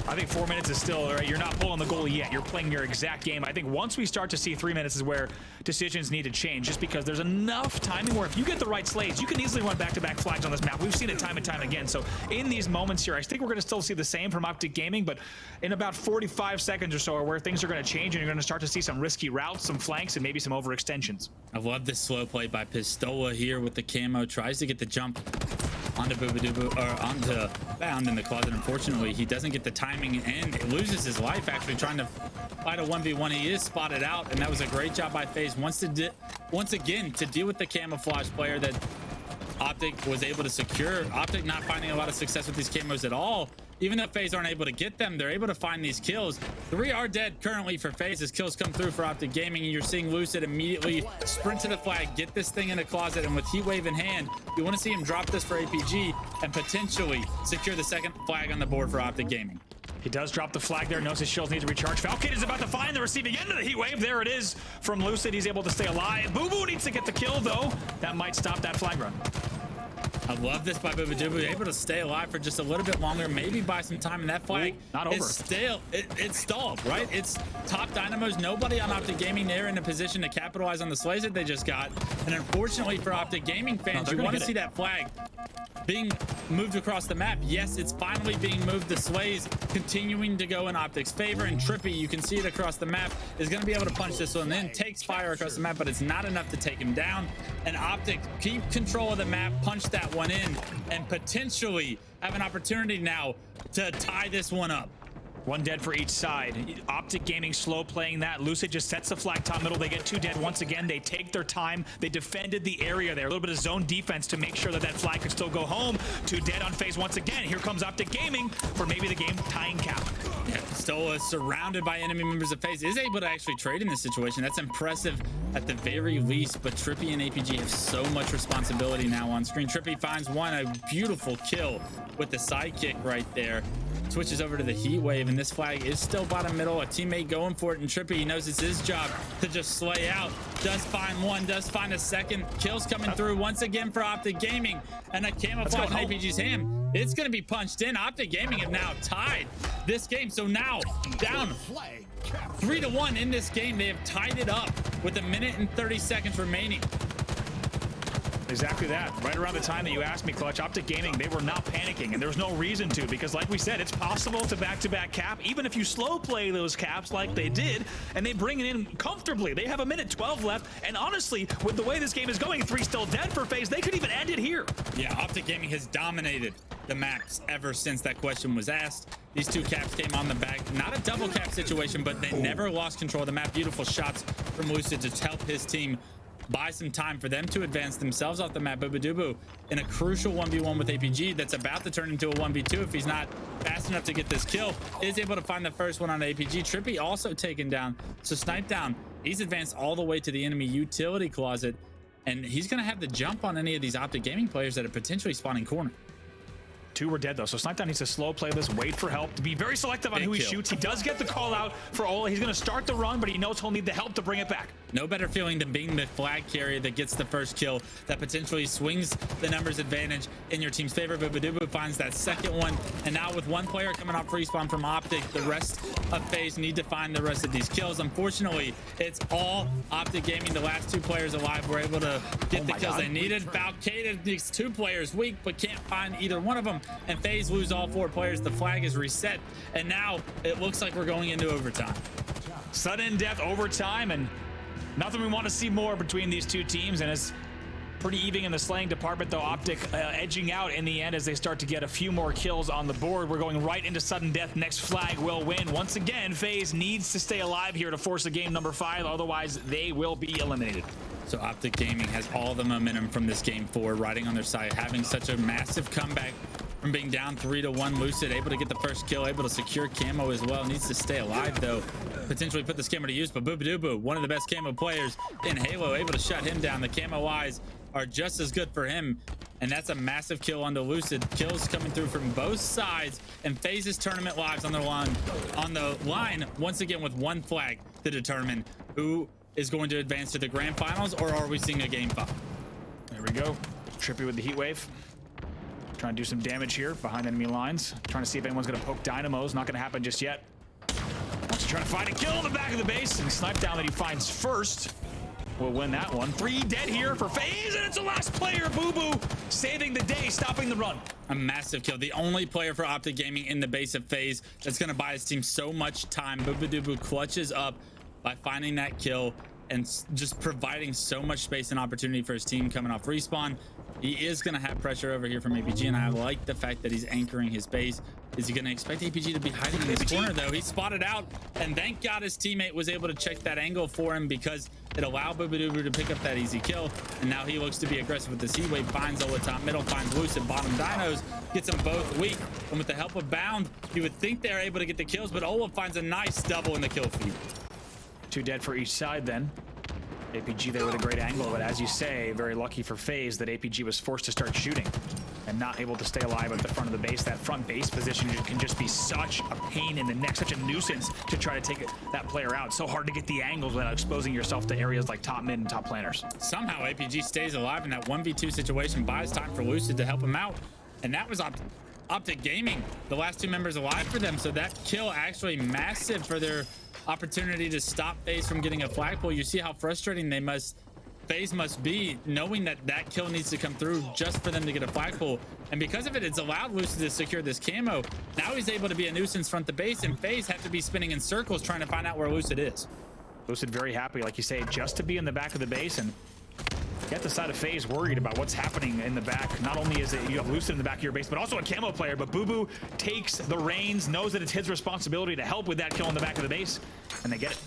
I think 4 minutes is still, right, you're not pulling the goalie yet. You're playing your exact game. I think once we start to see 3 minutes is where decisions need to change, just because there's enough timing where if you get the right slays, you can easily run back-to-back flags on this map. We've seen it time and time again. So in these moments here, I think we're going to still see the same from Optic Gaming, but in about 45 seconds or so are where things are going to change, and you're going to start to see some risky routes, some flanks, and maybe some overextensions. I love this slow play by Pistola here with the camo. Tries to get the jump onto bubu, or onto Bound in the closet. Unfortunately, he doesn't get the timing and loses his life actually trying to fight a 1v1. He is spotted out, and that was a great job by FaZe once again to deal with the camouflage player that Optic was able to secure. Optic not finding a lot of success with these camos at all. Even though FaZe aren't able to get them, they're able to find these kills. 3 are dead currently for FaZe as kills come through for Optic Gaming, and you're seeing Lucid immediately sprint to the flag, get this thing in a closet, and with heat wave in hand, you want to see him drop this for APG and potentially secure the second flag on the board for Optic Gaming. He does drop the flag there. Knows his shields need to recharge. Falcated is about to find the receiving end of the heat wave. There it is from Lucid. He's able to stay alive. Bubu needs to get the kill, though. That might stop that flag run. I love this by bubu, able to stay alive for just a little bit longer, maybe buy some time, and that flag not over. It's stalled, right? It's top dynamos, nobody on Optic Gaming there in a position to capitalize on the slays that they just got. And unfortunately for Optic Gaming fans, you want to see that flag being moved across the map. Yes, it's finally being moved. The slays continuing to go in Optic's favor, and TriPPPeY, you can see it across the map, is going to be able to punch this one in, takes fire across the map, but it's not enough to take him down. And Optic keep control of the map, punch that one in, and potentially have an opportunity now to tie this one up. 1 dead for each side. Optic Gaming slow playing that. Lucid just sets the flag top middle. They get 2 dead once again. They take their time. They defended the area there. A little bit of zone defense to make sure that that flag could still go home. 2 dead on FaZe once again. Here comes Optic Gaming for maybe the game tying cap. Yeah, Pistola, surrounded by enemy members of FaZe, is able to actually trade in this situation. That's impressive at the very least, but TriPPPeY and APG have so much responsibility now on screen. TriPPPeY finds one, a beautiful kill with the sidekick right there. switches over to the heat wave, and this flag is still bottom middle. A teammate going for it, and TriPPPeY, he knows it's his job to just slay out. Does find one, does find a second. Kills coming through once again for Optic Gaming, and a camouflage in APG's hand. It's going to be punched in. Optic Gaming have now tied this game, so now down 3-1 in this game. They have tied it up with 1 minute and 30 seconds remaining. Exactly that. Right around the time that you asked me, Clutch, Optic Gaming, they were not panicking, and there was no reason to, because like we said, it's possible to back-to-back cap, even if you slow play those caps like they did, and they bring it in comfortably. They have 1 minute 12 left, and honestly, with the way this game is going, 3 still dead for FaZe, they could even end it here. Yeah, Optic Gaming has dominated the maps ever since that question was asked. These 2 caps came on the back. Not a double cap situation, but they never lost control of the map. Beautiful shots from Lucid to help his team buy some time for them to advance themselves off the map. Bubu in a crucial 1v1 with APG that's about to turn into a 1v2 if he's not fast enough to get this kill. Is able to find the first one on APG. TriPPPeY also taken down. So Snip3down, he's advanced all the way to the enemy utility closet, and he's going to have the jump on any of these Optic Gaming players that are potentially spawning corner. 2 were dead though, so Snip3down needs to slow play this, wait for help, to be very selective on who he shoots. He does get the call out for Ola. He's going to start the run, but he knows he'll need the help to bring it back. No better feeling than being the flag carrier that gets the first kill, that potentially swings the numbers advantage in your team's favor. Bubu finds that second one, and now with 1 player coming off respawn from Optic, the rest of FaZe need to find the rest of these kills. Unfortunately, it's all Optic Gaming. The last 2 players alive were able to get the kills they needed. Falcated, these 2 players weak, but can't find either one of them, and FaZe lose all 4 players. The flag is reset, and now it looks like we're going into overtime. Sudden death overtime, and nothing we want to see more between these 2 teams, and it's pretty even in the slaying department though. Optic edging out in the end as they start to get a few more kills on the board. We're going right into sudden death. Next flag will win. Once again, FaZe needs to stay alive here to force a game number 5, otherwise they will be eliminated. So Optic Gaming has all the momentum from this game 4 riding on their side, having such a massive comeback from being down 3-1. Lucid able to get the first kill, able to secure camo as well. Needs to stay alive though, potentially put this camo to use, but bubu, one of the best camo players in Halo, able to shut him down. The camo eyes are just as good for him, and that's a massive kill onto Lucid. Kills coming through from both sides, and FaZe's tournament lives on the line once again with 1 flag to determine who is going to advance to the grand finals, or are we seeing a game 5? There we go. TriPPPeY with the heat wave. Trying to do some damage here behind enemy lines. Trying to see if anyone's going to poke dynamos. Not going to happen just yet. Wants to try to find a kill in the back of the base, and Snip3down that he finds first will win that one. 3 dead here for FaZe, and it's the last player, bubu, saving the day, stopping the run. A massive kill. The only player for Optic Gaming in the base of FaZe that's going to buy his team so much time. Bubu clutches up by finding that kill and just providing so much space and opportunity for his team coming off respawn. He is going to have pressure over here from APG, and I like the fact that he's anchoring his base. Is he going to expect APG to be hiding in his corner, though? He's spotted out, and thank God his teammate was able to check that angle for him, because it allowed bubu to pick up that easy kill. And now he looks to be aggressive with this heat wave. Finds Ola top middle, finds Lucid bottom dinos, gets them both weak. And with the help of Bound, you would think they're able to get the kills, but Ola finds a nice double in the kill feed. 2 dead for each side then. APG there with a great angle, but as you say, very lucky for FaZe that APG was forced to start shooting and not able to stay alive at the front of the base. That front base position can just be such a pain in the neck, such a nuisance to try to take that player out. So hard to get the angles without exposing yourself to areas like top mid and top planners. Somehow APG stays alive in that 1v2 situation, buys time for Lucid to help him out, and that was Optic Gaming, the last 2 members alive for them. So that kill actually massive for their opportunity to stop FaZe from getting a flagpole. You see how frustrating FaZe must be, knowing that that kill needs to come through just for them to get a flagpole. And because of it, it's allowed Lucid to secure this camo. Now he's able to be a nuisance front the base, and FaZe have to be spinning in circles trying to find out where Lucid is. Lucid very happy, like you say, just to be in the back of the base, and get the side of FaZe worried about what's happening in the back. Not only is it you have Lucid in the back of your base, but also a camo player. But bubu takes the reins, knows that it's his responsibility to help with that kill in the back of the base, and they get it.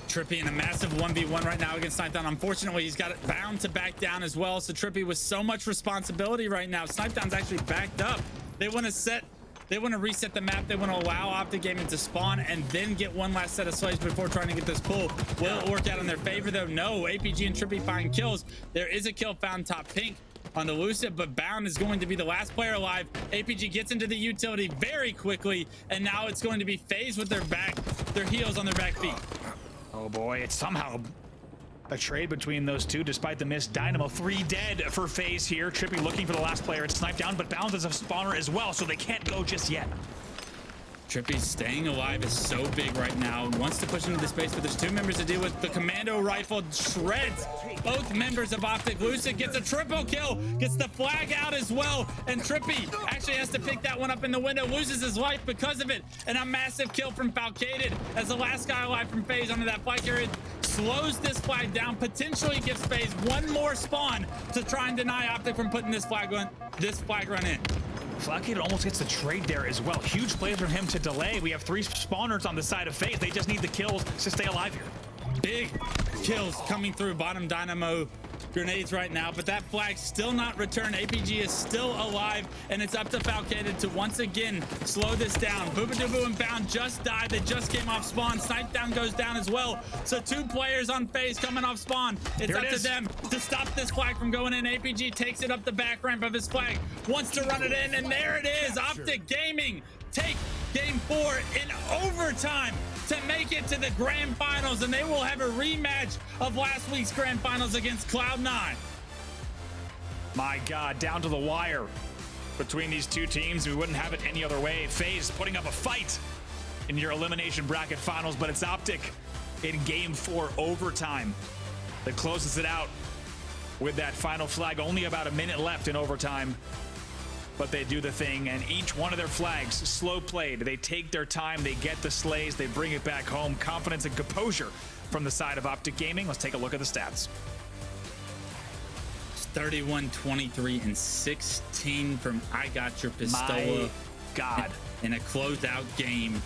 TriPPPeY in a massive 1v1 right now against Snip3down. Unfortunately, he's got it bound to back down as well. So TriPPPeY with so much responsibility right now. Snip3down's actually backed up. They want to reset the map. They want to allow Optic Gaming to spawn and then get one last set of slaves before trying to get this pull. Will it work out in their favor though? No. APG and TriPPPeY find kills. There is a kill found top pink, on the Lucid, but Bound is going to be the last player alive. APG gets into the utility very quickly, and now it's going to be FaZe with their heels on their back feet. Oh boy, it's somehow a trade between those two despite the miss. Dynamo 3 dead for FaZe here. Trippy looking for the last player. It's sniped down, but Bound is a spawner as well, so they can't go just yet. Trippy staying alive is so big right now. Wants to push into the space, but there's two members to deal with. The commando rifle shreds both members of Optic. Lucid gets a triple kill, gets the flag out as well, and Trippy actually has to pick that one up in the window, loses his life because of it, and a massive kill from Falcated as the last guy alive from FaZe onto that flag carrier slows this flag down, potentially gives FaZe one more spawn to try and deny Optic from putting this flag run in. Falcated almost gets the trade there as well. Huge play from him to delay. We have 3 spawners on the side of FaZe. They just need the kills to stay alive here. Big kills coming through bottom Dynamo grenades right now, but that flag still not returned. APG is still alive, and it's up to Falcated to once again slow this down. Bubu Dubu and Bound just died. They just came off spawn. Snip3down goes down as well. So 2 players on FaZe coming off spawn. It's up to them to stop this flag from going in. APG takes it up the back ramp of his flag, wants to run it in, and there it is. Optic Gaming take game 4 in overtime to make it to the grand finals, and they will have a rematch of last week's grand finals against Cloud9. My God, down to the wire between these two teams. We wouldn't have it any other way. FaZe putting up a fight in your elimination bracket finals, but it's Optic in game 4 overtime that closes it out with that final flag. Only about a minute left in overtime, but they do the thing, and each one of their flags slow played. They take their time, they get the slays, they bring it back home. Confidence and composure from the side of Optic Gaming. Let's take a look at the stats. 31, 23, and 16 from iGtUrPistola. My God. In a closeout game